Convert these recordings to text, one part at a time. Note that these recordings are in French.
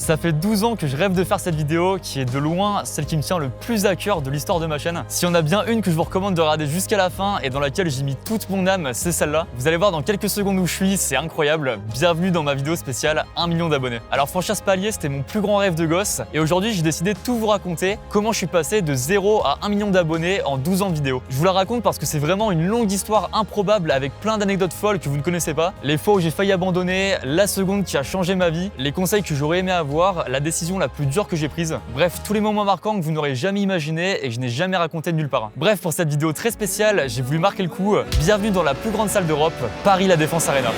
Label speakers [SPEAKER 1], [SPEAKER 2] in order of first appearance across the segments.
[SPEAKER 1] Ça fait 12 ans que je rêve de faire cette vidéo qui est de loin celle qui me tient le plus à cœur de l'histoire de ma chaîne. Si on a bien une que je vous recommande de regarder jusqu'à la fin et dans laquelle j'ai mis toute mon âme, c'est celle-là. Vous allez voir dans quelques secondes où je suis, c'est incroyable. Bienvenue dans ma vidéo spéciale 1 million d'abonnés. Alors franchir ce palier, c'était mon plus grand rêve de gosse et aujourd'hui j'ai décidé de tout vous raconter, comment je suis passé de 0 à 1 million d'abonnés en 12 ans de vidéo. Je vous la raconte parce que c'est vraiment une longue histoire improbable avec plein d'anecdotes folles que vous ne connaissez pas. Les fois où j'ai failli abandonner, la seconde qui a changé ma vie, les conseils que j'aurais aimé avoir, la décision la plus dure que j'ai prise. Bref, tous les moments marquants que vous n'aurez jamais imaginé et que je n'ai jamais raconté de nulle part. Bref, pour cette vidéo très spéciale, j'ai voulu marquer le coup. Bienvenue dans la plus grande salle d'Europe, Paris La Défense Arena.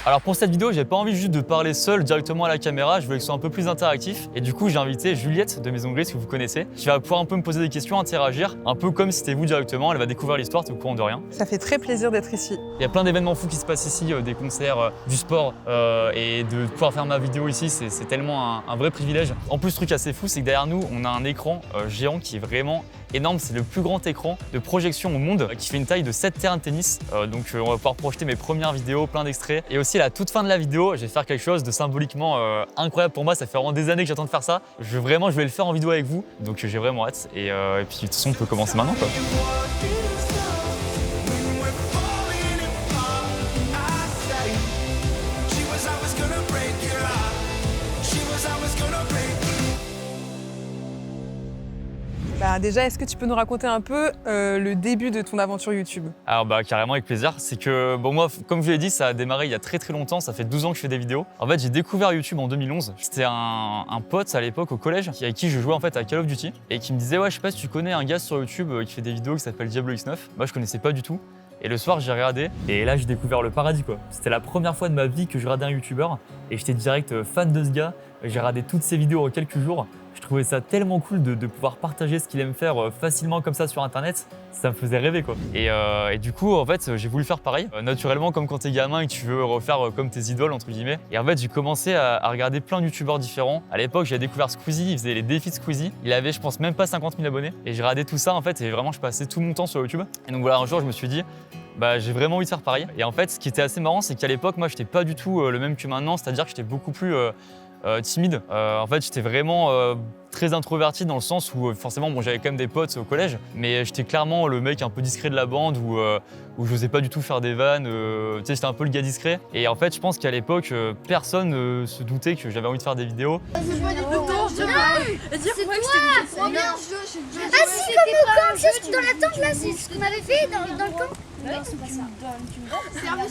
[SPEAKER 1] Alors pour cette vidéo, j'ai pas envie juste de parler seul directement à la caméra, je voulais que ce soit un peu plus interactif. Et du coup, j'ai invité Juliette de Maison Grise, que vous connaissez, qui va pouvoir un peu me poser des questions, interagir, un peu comme si c'était vous directement. Elle va découvrir l'histoire, t'es au courant de rien.
[SPEAKER 2] Ça fait très plaisir d'être ici.
[SPEAKER 1] Il y a plein d'événements fous qui se passent ici, des concerts, du sport, et de pouvoir faire ma vidéo ici, c'est tellement un vrai privilège. En plus, truc assez fou, c'est que derrière nous, on a un écran géant qui est vraiment énorme. C'est le plus grand écran de projection au monde qui fait une taille de 7 terrains de tennis. Donc on va pouvoir projeter mes premières vidéos, plein d'extraits. Et aussi à la toute fin de la vidéo, je vais faire quelque chose de symboliquement incroyable pour moi. Ça fait vraiment des années que j'attends de faire ça. Je vais le faire en vidéo avec vous. Donc j'ai vraiment hâte. Et puis de toute façon, on peut commencer maintenant, quoi.
[SPEAKER 2] Déjà, est-ce que tu peux nous raconter un peu le début de ton aventure YouTube?
[SPEAKER 1] Alors carrément avec plaisir, c'est que moi comme je vous l'ai dit, ça a démarré il y a très longtemps, ça fait 12 ans que je fais des vidéos. En fait j'ai découvert YouTube en 2011, c'était un pote à l'époque au collège avec qui je jouais en fait à Call of Duty et qui me disait ouais je sais pas si tu connais un gars sur YouTube qui fait des vidéos qui s'appelle Diablo X9. Moi je connaissais pas du tout. Et le soir, j'ai regardé et là, j'ai découvert le paradis, quoi. C'était la première fois de ma vie que je regardais un YouTuber et j'étais direct fan de ce gars. J'ai regardé toutes ses vidéos en quelques jours. Je trouvais ça tellement cool de pouvoir partager ce qu'il aime faire facilement comme ça sur Internet. Ça me faisait rêver, quoi. Et du coup, en fait, j'ai voulu faire pareil. Naturellement, comme quand t'es gamin et que tu veux refaire comme tes idoles, entre guillemets. Et en fait, j'ai commencé à regarder plein de YouTubeurs différents. À l'époque, j'ai découvert Squeezie, il faisait les défis de Squeezie. Il avait, je pense, même pas 50 000 abonnés. Et j'ai regardé tout ça, en fait, et vraiment, je passais tout mon temps sur YouTube. Et donc voilà, un jour, je me suis dit, j'ai vraiment envie de faire pareil. Et en fait, ce qui était assez marrant, c'est qu'à l'époque, moi, j'étais pas du tout le même que maintenant. C'est-à-dire que j'étais beaucoup plus timide. En fait, j'étais vraiment très introverti dans le sens où forcément, j'avais quand même des potes au collège, mais j'étais clairement le mec un peu discret de la bande où je n'osais pas du tout faire des vannes. Tu sais, j'étais un peu le gars discret. Et en fait, je pense qu'à l'époque, personne ne se doutait que j'avais envie de faire des vidéos.
[SPEAKER 3] Ah si, comme au camp, juste dans la tente là, c'est ce qu'on avait fait dans le camp. Non, c'est pas ça.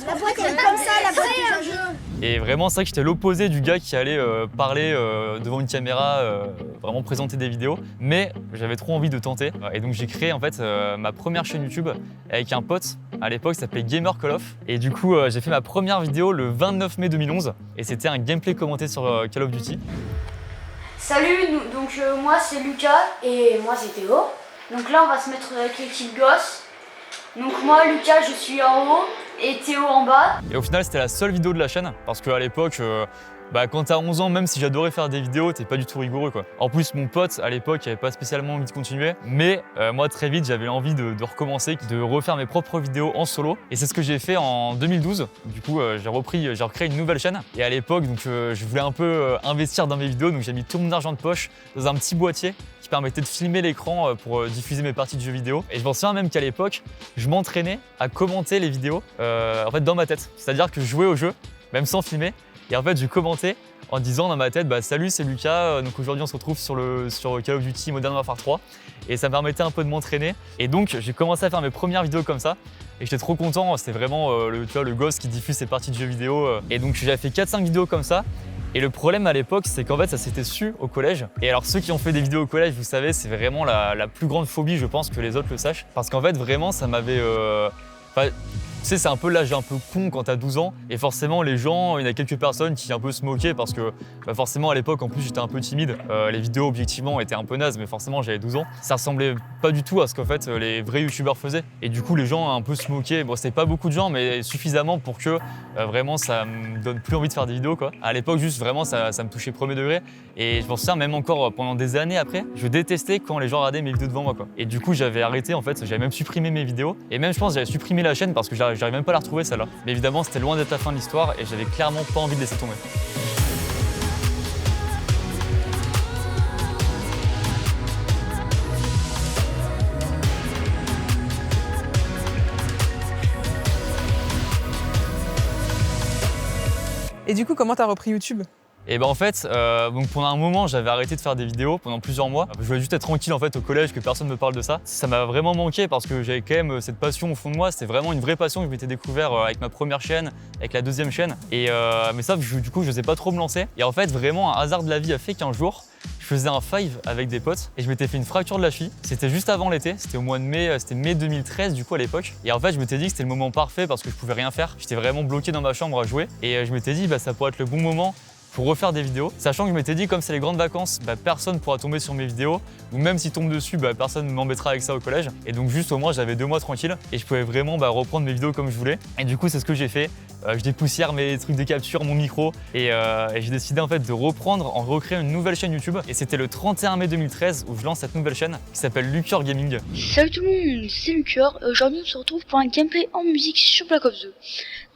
[SPEAKER 3] La boîte elle est comme ça, la boîte est un jeu.
[SPEAKER 1] Et vraiment, c'est vrai que j'étais l'opposé du gars qui allait parler devant une caméra, vraiment présenter des vidéos. Mais j'avais trop envie de tenter. Et donc j'ai créé en fait ma première chaîne YouTube avec un pote. À l'époque, ça s'appelait Gamer Call of. Et du coup, j'ai fait ma première vidéo le 29 mai 2011. Et c'était un gameplay commenté sur Call of Duty.
[SPEAKER 4] Salut, donc moi c'est Lucas et moi c'est Théo. Donc là on va se mettre avec l'équipe gosse. Donc moi Lucas je suis en haut et Théo en bas.
[SPEAKER 1] Et au final c'était la seule vidéo de la chaîne parce qu'à l'époque quand t'as 11 ans, même si j'adorais faire des vidéos, t'es pas du tout rigoureux, quoi. En plus mon pote à l'époque avait pas spécialement envie de continuer, mais moi très vite j'avais envie de recommencer, de refaire mes propres vidéos en solo. Et c'est ce que j'ai fait en 2012. Du coup j'ai recréé une nouvelle chaîne. Et à l'époque donc je voulais un peu investir dans mes vidéos, donc j'ai mis tout mon argent de poche dans un petit boîtier qui permettait de filmer l'écran pour diffuser mes parties de jeux vidéo. Et je m'en souviens même qu'à l'époque, je m'entraînais à commenter les vidéos en fait dans ma tête. C'est-à-dire que je jouais au jeu, même sans filmer. Et en fait, je commentais en disant dans ma tête, salut, c'est Lucas, donc aujourd'hui on se retrouve sur Call of Duty Modern Warfare 3. Et ça me permettait un peu de m'entraîner. Et donc, j'ai commencé à faire mes premières vidéos comme ça. Et j'étais trop content, c'était vraiment le gosse qui diffuse ses parties de jeux vidéo. Et donc, j'ai fait 4-5 vidéos comme ça. Et le problème à l'époque, c'est qu'en fait, ça s'était su au collège. Et alors, ceux qui ont fait des vidéos au collège, vous savez, c'est vraiment la plus grande phobie, je pense, que les autres le sachent. Parce qu'en fait, vraiment, ça m'avait... Tu sais, c'est un peu l'âge un peu con quand t'as 12 ans. Et forcément, les gens, il y en a quelques personnes qui un peu se moquaient parce que forcément, à l'époque, en plus, j'étais un peu timide. Les vidéos, objectivement, étaient un peu nazes, mais forcément, j'avais 12 ans. Ça ressemblait pas du tout à ce qu'en fait les vrais youtubeurs faisaient. Et du coup, les gens un peu se moquaient. Bon, c'était pas beaucoup de gens, mais suffisamment pour que vraiment ça me donne plus envie de faire des vidéos, quoi. À l'époque, juste vraiment, ça me touchait premier degré. Et je m'en souviens même encore pendant des années après, je détestais quand les gens regardaient mes vidéos devant moi, quoi. Et du coup, j'avais arrêté, en fait, j'avais même supprimé mes vidéos. Et même, je pense, j'avais supprimé la chaîne parce que j'arrive même pas à la retrouver, celle-là. Mais évidemment, c'était loin d'être la fin de l'histoire et j'avais clairement pas envie de laisser tomber.
[SPEAKER 2] Et du coup, comment t'as repris YouTube?
[SPEAKER 1] Et ben en fait, donc pendant un moment, j'avais arrêté de faire des vidéos pendant plusieurs mois. Je voulais juste être tranquille en fait au collège, que personne me parle de ça. Ça m'a vraiment manqué parce que j'avais quand même cette passion au fond de moi. C'était vraiment une vraie passion que je m'étais découvert avec ma première chaîne, avec la deuxième chaîne. Et mais ça, du coup, je n'osais pas trop me lancer. Et en fait, vraiment, un hasard de la vie a fait qu'un jour, je faisais un five avec des potes et je m'étais fait une fracture de la cheville. C'était juste avant l'été, c'était au mois de mai, c'était mai 2013 du coup à l'époque. Et en fait, je m'étais dit que c'était le moment parfait parce que je pouvais rien faire. J'étais vraiment bloqué dans ma chambre à jouer et je m'étais dit ça pourrait être le bon moment pour refaire des vidéos, sachant que je m'étais dit comme c'est les grandes vacances, personne pourra tomber sur mes vidéos, ou même s'ils tombent dessus, personne ne m'embêtera avec ça au collège. Et donc juste au moins j'avais 2 mois tranquille et je pouvais vraiment reprendre mes vidéos comme je voulais. Et du coup c'est ce que j'ai fait. Je dépoussière mes trucs de capture, mon micro et j'ai décidé en fait de reprendre, en recréer une nouvelle chaîne YouTube. Et c'était le 31 mai 2013 où je lance cette nouvelle chaîne qui s'appelle Lucœur Gaming.
[SPEAKER 5] Salut tout le monde, c'est Lucœur. Aujourd'hui on se retrouve pour un gameplay en musique sur Black Ops 2.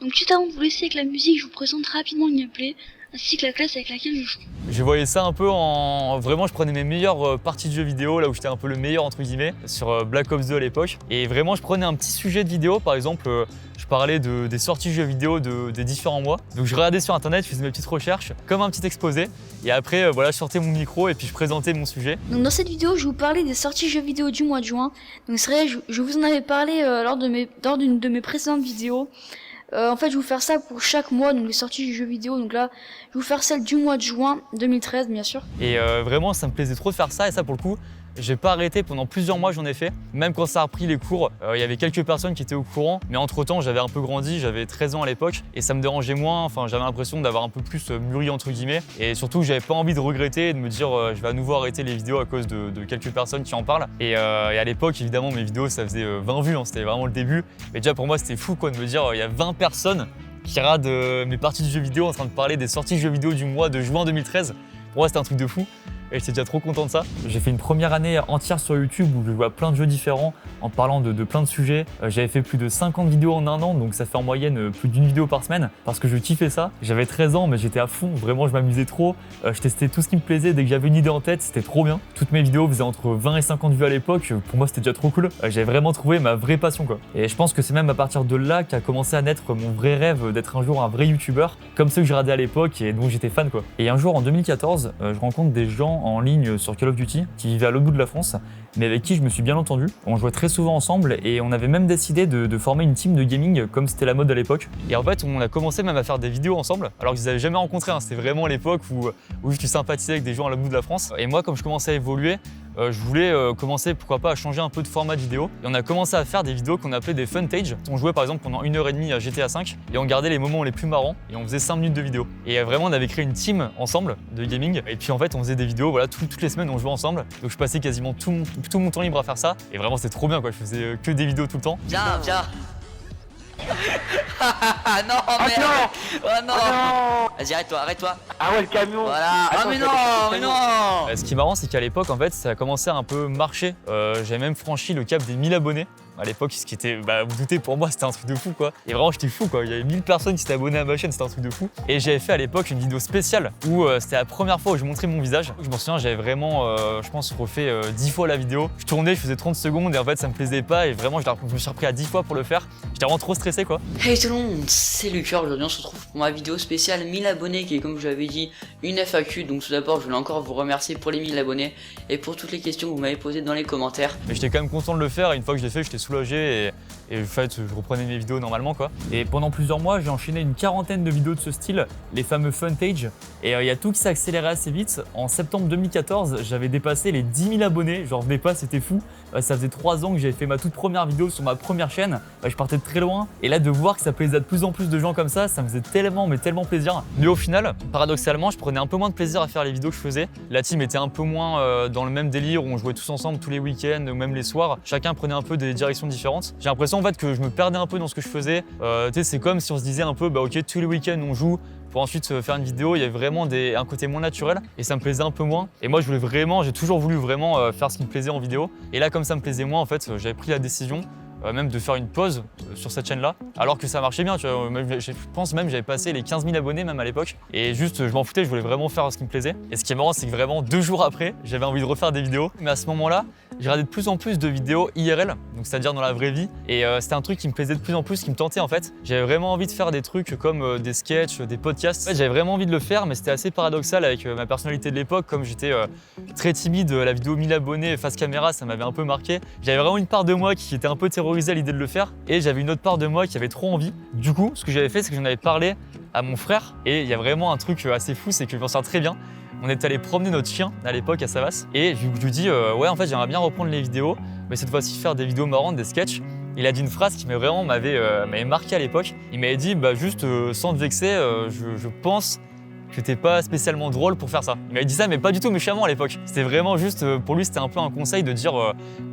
[SPEAKER 5] Donc juste avant de vous laisser avec la musique, je vous présente rapidement le gameplay ainsi que la classe avec laquelle je joue.
[SPEAKER 1] Je voyais ça un peu en... Vraiment, je prenais mes meilleures parties de jeux vidéo, là où j'étais un peu le meilleur entre guillemets, sur Black Ops 2 à l'époque. Et vraiment, je prenais un petit sujet de vidéo, par exemple, je parlais des sorties jeux vidéo des différents mois. Donc je regardais sur internet, je faisais mes petites recherches, comme un petit exposé. Et après, voilà, je sortais mon micro et puis je présentais mon sujet.
[SPEAKER 5] Donc dans cette vidéo, je vais vous parler des sorties jeux vidéo du mois de juin. Donc c'est vrai, je vous en avais parlé lors d'une de mes précédentes vidéos. En fait, je vais vous faire ça pour chaque mois, donc les sorties du jeu vidéo. Donc là, je vais vous faire celle du mois de juin 2013, bien sûr.
[SPEAKER 1] Et vraiment, ça me plaisait trop de faire ça. Et ça, pour le coup, j'ai pas arrêté pendant plusieurs mois, j'en ai fait. Même quand ça a repris les cours, il y avait quelques personnes qui étaient au courant. Mais entre-temps, j'avais un peu grandi, j'avais 13 ans à l'époque. Et ça me dérangeait moins, enfin, j'avais l'impression d'avoir un peu plus mûri, entre guillemets. Et surtout, j'avais pas envie de regretter et de me dire je vais à nouveau arrêter les vidéos à cause de quelques personnes qui en parlent. Et à l'époque, évidemment, mes vidéos, ça faisait 20 vues, hein, c'était vraiment le début. Mais déjà, pour moi, c'était fou quoi, de me dire il y a 20 personnes qui regardent mes parties de jeux vidéo en train de parler des sorties jeux vidéo du mois de juin 2013. Pour moi, c'était un truc de fou. Et j'étais déjà trop content de ça. J'ai fait une première année entière sur YouTube où je jouais à plein de jeux différents en parlant de plein de sujets. J'avais fait plus de 50 vidéos en un an, donc ça fait en moyenne plus d'1 vidéo par semaine parce que je kiffais ça. J'avais 13 ans, mais j'étais à fond, vraiment je m'amusais trop. Je testais tout ce qui me plaisait, dès que j'avais une idée en tête, c'était trop bien. Toutes mes vidéos faisaient entre 20 et 50 vues à l'époque, pour moi c'était déjà trop cool. J'avais vraiment trouvé ma vraie passion quoi. Et je pense que c'est même à partir de là qu'a commencé à naître mon vrai rêve d'être un jour un vrai youtubeur, comme ceux que je regardais à l'époque et dont j'étais fan quoi. Et un jour en 2014, je rencontre des gens en ligne sur Call of Duty qui vivaient à l'autre bout de la France, mais avec qui je me suis bien entendu. On jouait très souvent ensemble et on avait même décidé de former une team de gaming comme c'était la mode à l'époque. Et en fait, on a commencé même à faire des vidéos ensemble, alors qu'ils n'avaient jamais rencontré. C'était vraiment l'époque où je sympathisais avec des gens à l'autre bout de la France. Et moi, comme je commençais à évoluer, je voulais commencer, pourquoi pas, à changer un peu de format de vidéo. Et on a commencé à faire des vidéos qu'on appelait des funtage. On jouait par exemple pendant 1h30 à GTA V et on gardait les moments les plus marrants et on faisait 5 minutes de vidéo. Et vraiment, on avait créé une team ensemble de gaming. Et puis en fait, on faisait des vidéos, voilà, toutes les semaines, on jouait ensemble. Donc je passais quasiment tout mon temps libre à faire ça. Et vraiment, c'était trop bien, quoi. Je faisais que des vidéos tout le temps.
[SPEAKER 6] Viens. Non, mais oh non, Vas-y, arrête-toi.
[SPEAKER 7] Ah ouais, le camion.
[SPEAKER 6] Voilà.
[SPEAKER 7] Attends,
[SPEAKER 6] Mais non.
[SPEAKER 1] Ce qui est marrant, c'est qu'à l'époque, en fait, ça a commencé à un peu marcher. J'avais même franchi le cap des 1000 abonnés. À l'époque, ce qui était, vous doutez, pour moi, c'était un truc de fou, quoi. Et vraiment, j'étais fou, quoi. Il y avait 1000 personnes qui s'étaient abonnées à ma chaîne, c'était un truc de fou. Et j'avais fait à l'époque une vidéo spéciale où c'était la première fois où je montrais mon visage. Je m'en souviens, j'avais vraiment, je pense, refait 10 fois la vidéo. Je tournais, je faisais 30 secondes et en fait, ça me plaisait pas. Et vraiment, je me suis repris à 10 fois pour le faire. J'étais vraiment trop stressé, quoi.
[SPEAKER 6] Hey tout le monde, c'est Lucœur. Aujourd'hui, on se retrouve pour ma vidéo spéciale 1000 abonnés qui est, comme je l'avais dit, une FAQ. Donc tout d'abord je voulais encore vous remercier pour les 1000 abonnés et pour toutes les questions que vous m'avez posées dans les commentaires.
[SPEAKER 1] Mais j'étais quand même content de le faire et une fois que je l'ai fait, j'étais soulagé et en fait je reprenais mes vidéos normalement quoi. Et pendant plusieurs mois j'ai enchaîné une quarantaine de vidéos de ce style, les fameux Funtage. Et il y a tout qui s'est accéléré assez vite. En septembre 2014 j'avais dépassé les 10 000 abonnés, j'en revenais pas, c'était fou. Ça faisait 3 ans que j'avais fait ma toute première vidéo sur ma première chaîne, je partais de très loin. Et là de voir que ça plaisait à de plus en plus de gens comme ça me faisait tellement mais tellement plaisir. Mais au final, paradoxalement, je prenais un peu moins de plaisir à faire les vidéos que je faisais. La team était un peu moins dans le même délire où on jouait tous ensemble tous les week-ends ou même les soirs. Chacun prenait un peu des directions différentes. J'ai l'impression en fait que je me perdais un peu dans ce que je faisais. C'est comme si on se disait un peu bah ok tous les week-ends on joue pour ensuite faire une vidéo. Il y avait vraiment un côté moins naturel et ça me plaisait un peu moins. Et moi j'ai toujours voulu vraiment faire ce qui me plaisait en vidéo. Et là comme ça me plaisait moins en fait, j'avais pris la décision même de faire une pause sur cette chaîne là alors que ça marchait bien, tu vois. Je pense même j'avais passé les 15 000 abonnés même à l'époque et juste je m'en foutais, je voulais vraiment faire ce qui me plaisait. Et ce qui est marrant c'est que vraiment 2 jours après j'avais envie de refaire des vidéos, mais à ce moment là j'ai regardé de plus en plus de vidéos IRL, donc c'est-à-dire dans la vraie vie, et c'était un truc qui me plaisait de plus en plus, qui me tentait en fait. J'avais vraiment envie de faire des trucs comme des sketchs, des podcasts. En fait, j'avais vraiment envie de le faire, mais c'était assez paradoxal avec ma personnalité de l'époque, comme j'étais très timide, la vidéo 1000 abonnés face caméra, ça m'avait un peu marqué. J'avais vraiment une part de moi qui était un peu terrorisée à l'idée de le faire, et j'avais une autre part de moi qui avait trop envie. Du coup, ce que j'avais fait, c'est que j'en avais parlé à mon frère, et il y a vraiment un truc assez fou, c'est que je m'en sors très bien. On est allé promener notre chien à l'époque à Savas et je lui dis ouais en fait j'aimerais bien reprendre les vidéos, mais cette fois-ci faire des vidéos marrantes, des sketchs. Il a dit une phrase qui m'avait marqué à l'époque. Il m'avait dit bah juste sans te vexer, je pense que t'es pas spécialement drôle pour faire ça. Il m'avait dit ça mais pas du tout méchamment à l'époque. C'était vraiment juste, pour lui c'était un peu un conseil de dire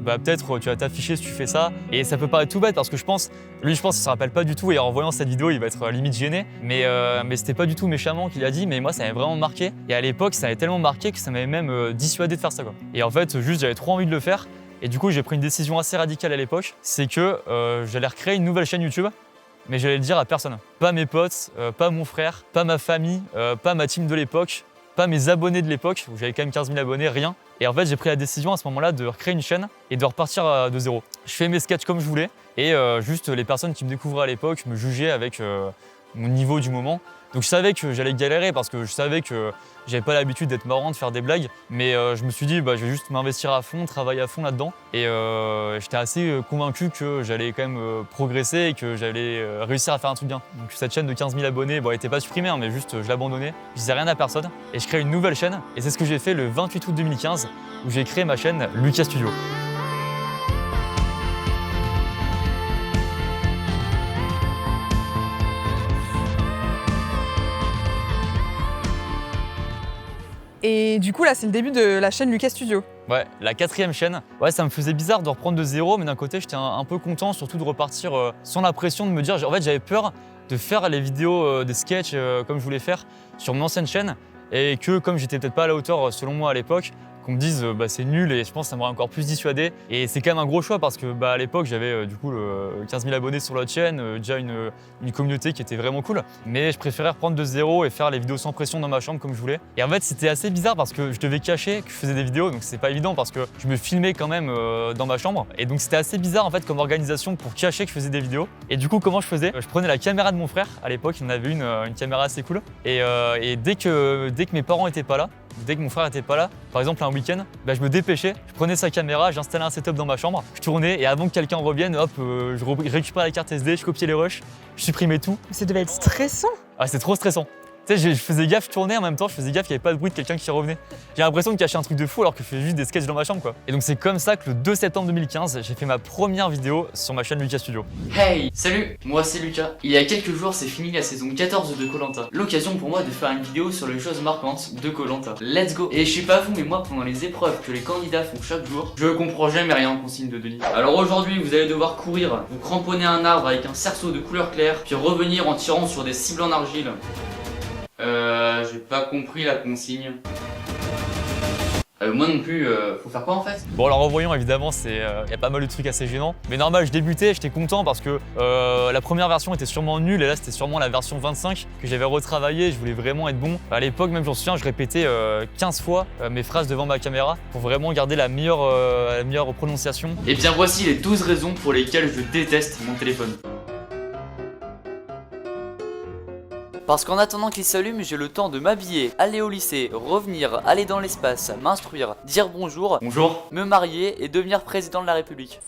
[SPEAKER 1] bah peut-être tu vas t'afficher si tu fais ça. Et ça peut paraître tout bête parce que je pense qu'il se rappelle pas du tout et en voyant cette vidéo il va être limite gêné. Mais c'était pas du tout méchamment qu'il a dit, mais moi ça m'avait vraiment marqué. Et à l'époque ça m'avait tellement marqué que ça m'avait même dissuadé de faire ça quoi. Et en fait juste j'avais trop envie de le faire. Et du coup j'ai pris une décision assez radicale à l'époque, c'est que j'allais recréer une nouvelle chaîne YouTube. Mais j'allais le dire à personne. Pas mes potes, pas mon frère, pas ma famille, pas ma team de l'époque, pas mes abonnés de l'époque, où j'avais quand même 15 000 abonnés, rien. Et en fait, j'ai pris la décision à ce moment-là de recréer une chaîne et de repartir de zéro. Je fais mes sketchs comme je voulais et juste les personnes qui me découvraient à l'époque me jugeaient avec mon niveau du moment. Donc je savais que j'allais galérer parce que je savais que j'avais pas l'habitude d'être marrant, de faire des blagues, mais je me suis dit bah, je vais juste m'investir à fond, travailler à fond là-dedans. Et j'étais assez convaincu que j'allais quand même progresser et que j'allais réussir à faire un truc bien. Donc cette chaîne de 15 000 abonnés, bon, elle était pas supprimée, hein, mais juste je l'abandonnais. Je disais rien à personne et je crée une nouvelle chaîne. Et c'est ce que j'ai fait le 28 août 2015 où j'ai créé ma chaîne Lucas Studio.
[SPEAKER 2] Et du coup, là, c'est le début de la chaîne Lucas Studio.
[SPEAKER 1] Ouais, la 4e chaîne. Ouais, ça me faisait bizarre de reprendre de zéro, mais d'un côté, j'étais un peu content, surtout de repartir sans la pression de me dire. En fait, j'avais peur de faire les vidéos des sketchs comme je voulais faire sur mon ancienne chaîne et que, comme j'étais peut-être pas à la hauteur, selon moi à l'époque, qu'on me dise bah, c'est nul et je pense que ça m'aurait encore plus dissuadé. Et c'est quand même un gros choix parce que bah, à l'époque j'avais du coup 15 000 abonnés sur la chaîne, déjà une communauté qui était vraiment cool. Mais je préférais reprendre de zéro et faire les vidéos sans pression dans ma chambre comme je voulais. Et en fait c'était assez bizarre parce que je devais cacher que je faisais des vidéos, donc c'est pas évident parce que je me filmais quand même dans ma chambre. Et donc c'était assez bizarre en fait comme organisation pour cacher que je faisais des vidéos. Et du coup comment je faisais? Je prenais la caméra de mon frère, à l'époque il en avait une caméra assez cool. Et dès que mes parents étaient pas là, dès que mon frère était pas là, par exemple un week-end, bah, je me dépêchais, je prenais sa caméra, j'installais un setup dans ma chambre, je tournais et avant que quelqu'un revienne, hop, je récupérais la carte SD, je copiais les rushs, je supprimais tout.
[SPEAKER 2] Mais ça devait être stressant.
[SPEAKER 1] Ah, c'était trop stressant. Tu sais, je faisais gaffe, je tournais en même temps, je faisais gaffe qu'il n'y avait pas de bruit de quelqu'un qui revenait. J'ai l'impression de cacher un truc de fou alors que je fais juste des sketchs dans ma chambre quoi. Et donc c'est comme ça que le 2 septembre 2015, j'ai fait ma première vidéo sur ma chaîne Lucas Studio.
[SPEAKER 6] Hey, salut, moi c'est Lucas. Il y a quelques jours, c'est fini la saison 14 de Koh-Lanta. L'occasion pour moi de faire une vidéo sur les choses marquantes de Koh-Lanta. Let's go. Et je sais pas vous, mais moi pendant les épreuves que les candidats font chaque jour, je comprends jamais rien en consigne de Denis. Alors aujourd'hui, vous allez devoir courir, vous cramponner à un arbre avec un cerceau de couleur claire, puis revenir en tirant sur des cibles en argile. J'ai pas compris la consigne. Moi non plus, faut faire quoi en fait?
[SPEAKER 1] Bon alors en voyant évidemment y a pas mal de trucs assez gênants. Mais normal, je débutais, j'étais content parce que la première version était sûrement nulle et là c'était sûrement la version 25 que j'avais retravaillé, je voulais vraiment être bon. À l'époque même j'en souviens, je répétais 15 fois mes phrases devant ma caméra pour vraiment garder la meilleure prononciation.
[SPEAKER 6] Et bien voici les 12 raisons pour lesquelles je déteste mon téléphone. Parce qu'en attendant qu'il s'allume, j'ai le temps de m'habiller, aller au lycée, revenir, aller dans l'espace, m'instruire, dire bonjour, me marier et devenir président de la République.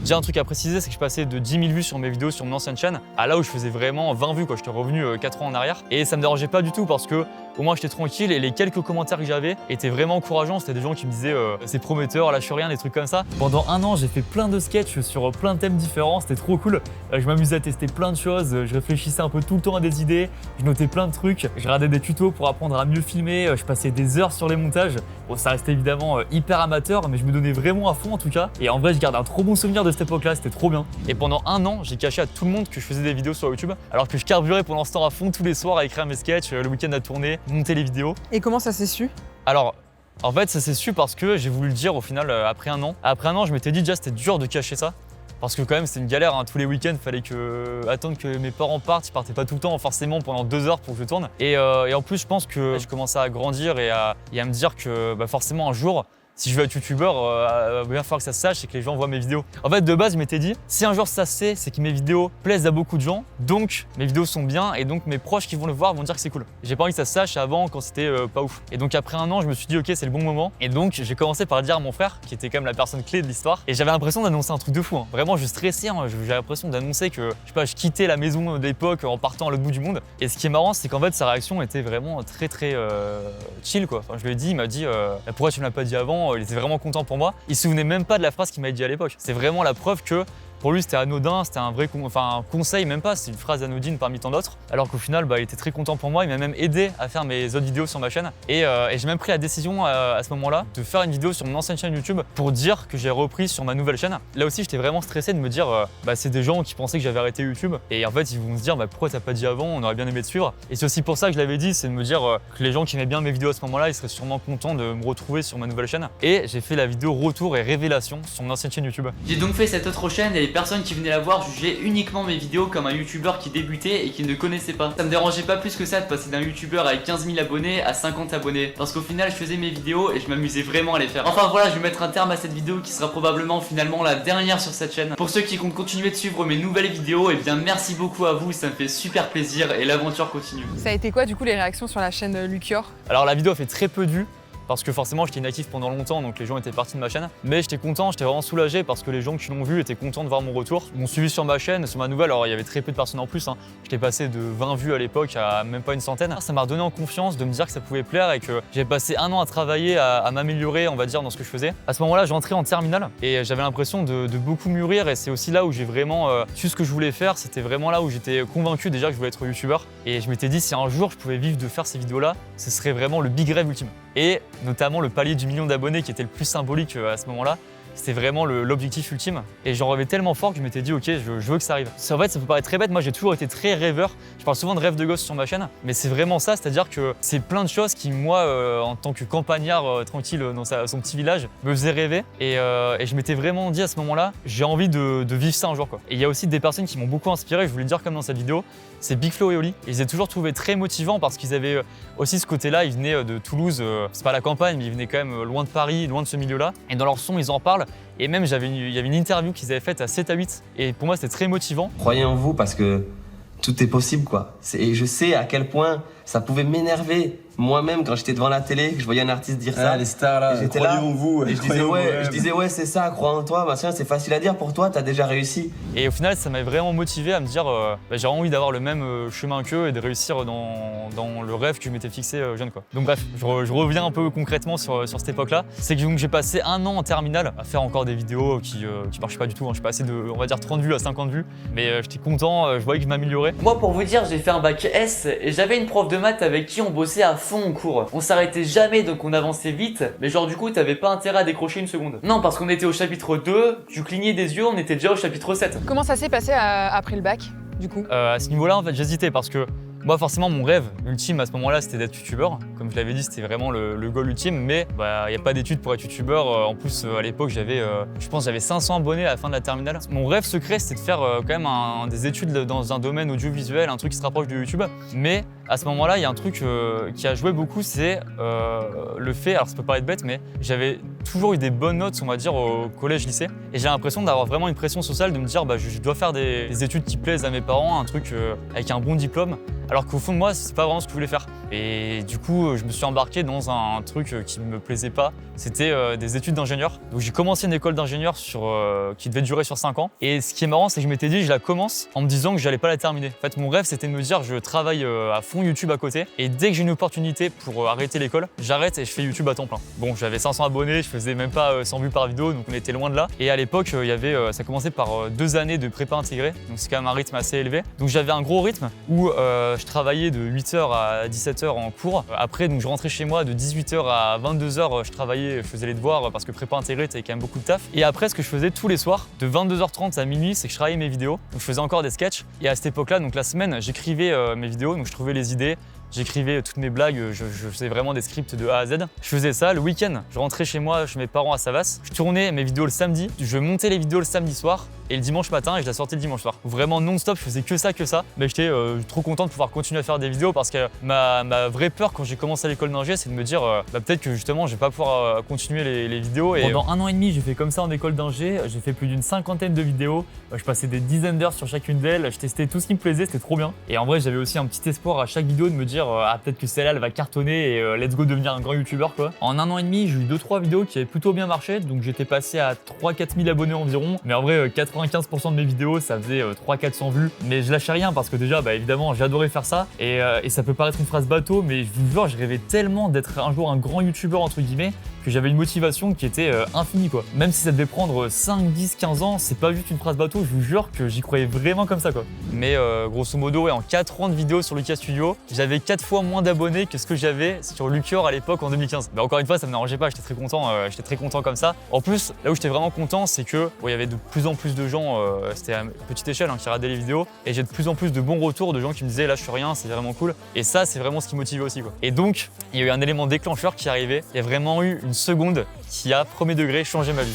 [SPEAKER 1] J'ai un truc à préciser, c'est que je passais de 10 000 vues sur mes vidéos sur mon ancienne chaîne à là où je faisais vraiment 20 vues, quoi. J'étais revenu 4 ans en arrière et ça me dérangeait pas du tout parce que au moins j'étais tranquille et les quelques commentaires que j'avais étaient vraiment encourageants. C'était des gens qui me disaient c'est prometteur, lâche rien, des trucs comme ça. Pendant un an, j'ai fait plein de sketchs sur plein de thèmes différents, c'était trop cool. Je m'amusais à tester plein de choses, je réfléchissais un peu tout le temps à des idées, je notais plein de trucs, je regardais des tutos pour apprendre à mieux filmer, je passais des heures sur les montages. Bon, ça restait évidemment hyper amateur, mais je me donnais vraiment à fond en tout cas. Et en vrai, je garde un trop bon souvenir de cette époque-là, c'était trop bien. Et pendant un an, j'ai caché à tout le monde que je faisais des vidéos sur YouTube, alors que je carburais pendant ce temps à fond tous les soirs à écrire mes sketchs, le week-end à tourner, monter les vidéos.
[SPEAKER 2] Et comment ça s'est su?
[SPEAKER 1] Alors, en fait, ça s'est su parce que j'ai voulu le dire au final après un an. Après un an, je m'étais dit déjà c'était dur de cacher ça. Parce que quand même c'était une galère, hein. Tous les week-ends fallait attendre que mes parents partent, ils partaient pas tout le temps forcément pendant 2 heures pour que je tourne. Et en plus je pense que je commençais à grandir et à me dire que forcément un jour, si je veux être youtubeur, il va bien falloir que ça se sache et que les gens voient mes vidéos. En fait, de base, je m'étais dit, si un jour ça se sait, c'est que mes vidéos plaisent à beaucoup de gens, donc mes vidéos sont bien et donc mes proches qui vont le voir vont dire que c'est cool. J'ai pas envie que ça se sache avant quand c'était pas ouf. Et donc après un an, je me suis dit, ok, c'est le bon moment. Et donc j'ai commencé par le dire à mon frère, qui était quand même la personne clé de l'histoire. Et j'avais l'impression d'annoncer un truc de fou. Hein. Vraiment, je stressais. Hein. J'avais l'impression d'annoncer que, je sais pas, je quittais la maison de l'époque en partant à l'autre bout du monde. Et ce qui est marrant, c'est qu'en fait, sa réaction était vraiment très chill, quoi. Enfin, je lui ai dit, il m'a dit, pourquoi tu me l'as pas dit avant? Il était vraiment content pour moi. Il se souvenait même pas de la phrase qu'il m'avait dit à l'époque. C'est vraiment la preuve que pour lui c'était anodin, c'était un vrai un conseil, même pas, c'est une phrase anodine parmi tant d'autres. Alors qu'au final, il était très content pour moi, il m'a même aidé à faire mes autres vidéos sur ma chaîne. Et j'ai même pris la décision à ce moment-là de faire une vidéo sur mon ancienne chaîne YouTube pour dire que j'ai repris sur ma nouvelle chaîne. Là aussi, j'étais vraiment stressé de me dire, c'est des gens qui pensaient que j'avais arrêté YouTube. Et en fait, ils vont se dire, pourquoi t'as pas dit avant, on aurait bien aimé te suivre. Et c'est aussi pour ça que je l'avais dit, c'est de me dire que les gens qui aimaient bien mes vidéos à ce moment-là, ils seraient sûrement contents de me retrouver sur ma nouvelle chaîne. Et j'ai fait la vidéo retour et révélation sur mon ancienne chaîne YouTube.
[SPEAKER 6] J'ai donc fait cette autre chaîne et les personnes qui venaient la voir jugeaient uniquement mes vidéos comme un youtubeur qui débutait et qui ne connaissait pas. Ça me dérangeait pas plus que ça de passer d'un youtubeur avec 15 000 abonnés à 50 abonnés. Parce qu'au final, je faisais mes vidéos et je m'amusais vraiment à les faire. Enfin voilà, je vais mettre un terme à cette vidéo qui sera probablement finalement la dernière sur cette chaîne. Pour ceux qui comptent continuer de suivre mes nouvelles vidéos, et bien merci beaucoup à vous, ça me fait super plaisir et l'aventure continue.
[SPEAKER 2] Ça a été quoi du coup les réactions sur la chaîne Lucior?
[SPEAKER 1] Alors la vidéo a fait très peu de vues. Parce que forcément j'étais inactif pendant longtemps, donc les gens étaient partis de ma chaîne. Mais j'étais content, j'étais vraiment soulagé parce que les gens qui l'ont vu étaient contents de voir mon retour. Ils m'ont suivi sur ma chaîne, sur ma nouvelle, alors il y avait très peu de personnes en plus. Hein. J'étais passé de 20 vues à l'époque à même pas une centaine. Ça m'a redonné en confiance de me dire que ça pouvait plaire et que j'ai passé un an à travailler, à m'améliorer, on va dire, dans ce que je faisais. À ce moment-là, j'entrais en terminale et j'avais l'impression de beaucoup mûrir et c'est aussi là où j'ai vraiment su ce que je voulais faire. C'était vraiment là où j'étais convaincu déjà que je voulais être youtubeur. Et je m'étais dit, si un jour je pouvais vivre de faire ces vidéos-là, ce serait vraiment le big rêve ultime. Et notamment le palier du 1 million d'abonnés qui était le plus symbolique à ce moment-là. C'était vraiment l'objectif ultime. Et j'en rêvais tellement fort que je m'étais dit, ok, je veux que ça arrive. En fait, ça peut paraître très bête, moi j'ai toujours été très rêveur. Je parle souvent de rêve de gosse sur ma chaîne, mais c'est vraiment ça, c'est-à-dire que c'est plein de choses qui, moi, en tant que campagnard tranquille dans son petit village, me faisaient rêver. Et je m'étais vraiment dit à ce moment-là, j'ai envie de vivre ça un jour, quoi. Et il y a aussi des personnes qui m'ont beaucoup inspiré, je voulais le dire comme dans cette vidéo, c'est Big Flo et Oli. Ils étaient toujours trouvé très motivants parce qu'ils avaient aussi ce côté-là, ils venaient de Toulouse, c'est pas la campagne, mais ils venaient quand même loin de Paris, loin de ce milieu-là. Et dans leur son, ils en parlent. Et même, il y avait une interview qu'ils avaient faite à 7 à 8. Et pour moi, c'était très motivant.
[SPEAKER 7] Croyez en vous parce que tout est possible, quoi. Et je sais à quel point ça pouvait m'énerver. Moi-même, quand j'étais devant la télé, que je voyais un artiste dire ça,
[SPEAKER 8] les stars là,
[SPEAKER 7] j'étais là,
[SPEAKER 8] en vous,
[SPEAKER 7] et je disais ouais, c'est ça, crois en toi, machin, c'est facile à dire pour toi, t'as déjà réussi.
[SPEAKER 1] Et au final, ça m'a vraiment motivé à me dire, j'ai envie d'avoir le même chemin qu'eux et de réussir dans le rêve que je m'étais fixé jeune, quoi. Donc bref, je reviens un peu concrètement sur cette époque-là. C'est que j'ai passé un an en terminale à faire encore des vidéos qui marchaient pas du tout. Hein. Je suis passé de, on va dire, 30 vues à 50 vues, mais j'étais content, je voyais que je m'améliorais.
[SPEAKER 6] Moi, pour vous dire, j'ai fait un bac S et j'avais une prof de maths avec qui on bossait à fond en cours. On s'arrêtait jamais, donc on avançait vite, mais genre du coup, t'avais pas intérêt à décrocher une seconde. Non, parce qu'on était au chapitre 2, tu clignais des yeux, on était déjà au chapitre 7.
[SPEAKER 2] Comment ça s'est passé après le bac, du coup?
[SPEAKER 1] À ce niveau-là, en fait, j'hésitais parce que moi, forcément, mon rêve ultime à ce moment-là, c'était d'être youtubeur. Comme je l'avais dit, c'était vraiment le goal ultime, mais il n'y a pas d'études pour être youtubeur. En plus, à l'époque, je pense j'avais 500 abonnés à la fin de la terminale. Mon rêve secret, c'était de faire quand même des études dans un domaine audiovisuel, un truc qui se rapproche de YouTube. Mais à ce moment-là, il y a un truc qui a joué beaucoup, c'est le fait, alors ça peut paraître bête, mais j'avais toujours eu des bonnes notes, on va dire, au collège-lycée. Et j'ai l'impression d'avoir vraiment une pression sociale, de me dire je dois faire des études qui plaisent à mes parents, un truc avec un bon diplôme. Alors qu'au fond de moi, c'est pas vraiment ce que je voulais faire. Et du coup, je me suis embarqué dans un truc qui me plaisait pas. C'était des études d'ingénieur. Donc j'ai commencé une école d'ingénieur qui devait durer sur 5 ans. Et ce qui est marrant, c'est que je m'étais dit, je la commence en me disant que j'allais pas la terminer. En fait, mon rêve, c'était de me dire, je travaille à fond YouTube à côté. Et dès que j'ai une opportunité pour arrêter l'école, j'arrête et je fais YouTube à temps plein. Bon, j'avais 500 abonnés, je faisais même pas 100 vues par vidéo, donc on était loin de là. Et à l'époque, ça commençait par 2 années de prépa intégrée. Donc c'est quand même un rythme assez élevé. Donc j'avais un gros rythme où je travaillais de 8h à 17h en cours. Après, donc je rentrais chez moi de 18h à 22h, je travaillais, je faisais les devoirs parce que prépa intégrée, t'avais quand même beaucoup de taf. Et après, ce que je faisais tous les soirs, de 22h30 à minuit, c'est que je travaillais mes vidéos. Donc je faisais encore des sketchs. Et à cette époque-là, donc la semaine, j'écrivais mes vidéos, donc je trouvais les idées. J'écrivais toutes mes blagues, je faisais vraiment des scripts de A à Z. Je faisais ça le week-end. Je rentrais chez moi, chez mes parents à Savas. Je tournais mes vidéos le samedi. Je montais les vidéos le samedi soir et le dimanche matin et je la sortais le dimanche soir. Vraiment non-stop, je faisais que ça. Mais j'étais trop content de pouvoir continuer à faire des vidéos parce que ma vraie peur quand j'ai commencé à l'école d'ingé, c'est de me dire peut-être que justement je vais pas pouvoir continuer les vidéos. Et pendant 1 an et demi, j'ai fait comme ça en école d'ingé. J'ai fait plus d'une 50aine de vidéos. Je passais des dizaines d'heures sur chacune d'elles. Je testais tout ce qui me plaisait, c'était trop bien. Et en vrai, j'avais aussi un petit espoir à chaque vidéo de me dire peut-être que celle-là elle va cartonner et let's go devenir un grand youtubeur quoi. En 1 an et demi, j'ai eu 2-3 vidéos qui avaient plutôt bien marché, donc j'étais passé à 3-4 000 abonnés environ. Mais en vrai, 95% de mes vidéos, ça faisait 300-400 vues. Mais je lâchais rien parce que déjà, évidemment, j'adorais faire ça. Et ça peut paraître une phrase bateau, mais je vous jure, je rêvais tellement d'être un jour un grand youtubeur entre guillemets que j'avais une motivation qui était infinie quoi. Même si ça devait prendre 5, 10, 15 ans, c'est pas juste une phrase bateau, je vous jure que j'y croyais vraiment comme ça quoi. Mais grosso modo, ouais, en 4 ans de vidéos sur Lucas Studio, j'avais 4 fois moins d'abonnés que ce que j'avais sur Lucior à l'époque en 2015. Encore une fois, ça me dérangeait pas, j'étais très content comme ça. En plus, là où j'étais vraiment content, c'est que il y avait de plus en plus de gens, c'était à petite échelle qui regardaient les vidéos, et j'ai de plus en plus de bons retours de gens qui me disaient lâche rien, c'est vraiment cool. Et ça, c'est vraiment ce qui motivait aussi quoi. Et donc, il y a eu un élément déclencheur qui est arrivé. Il y a vraiment eu une seconde qui a premier degré changé ma vie.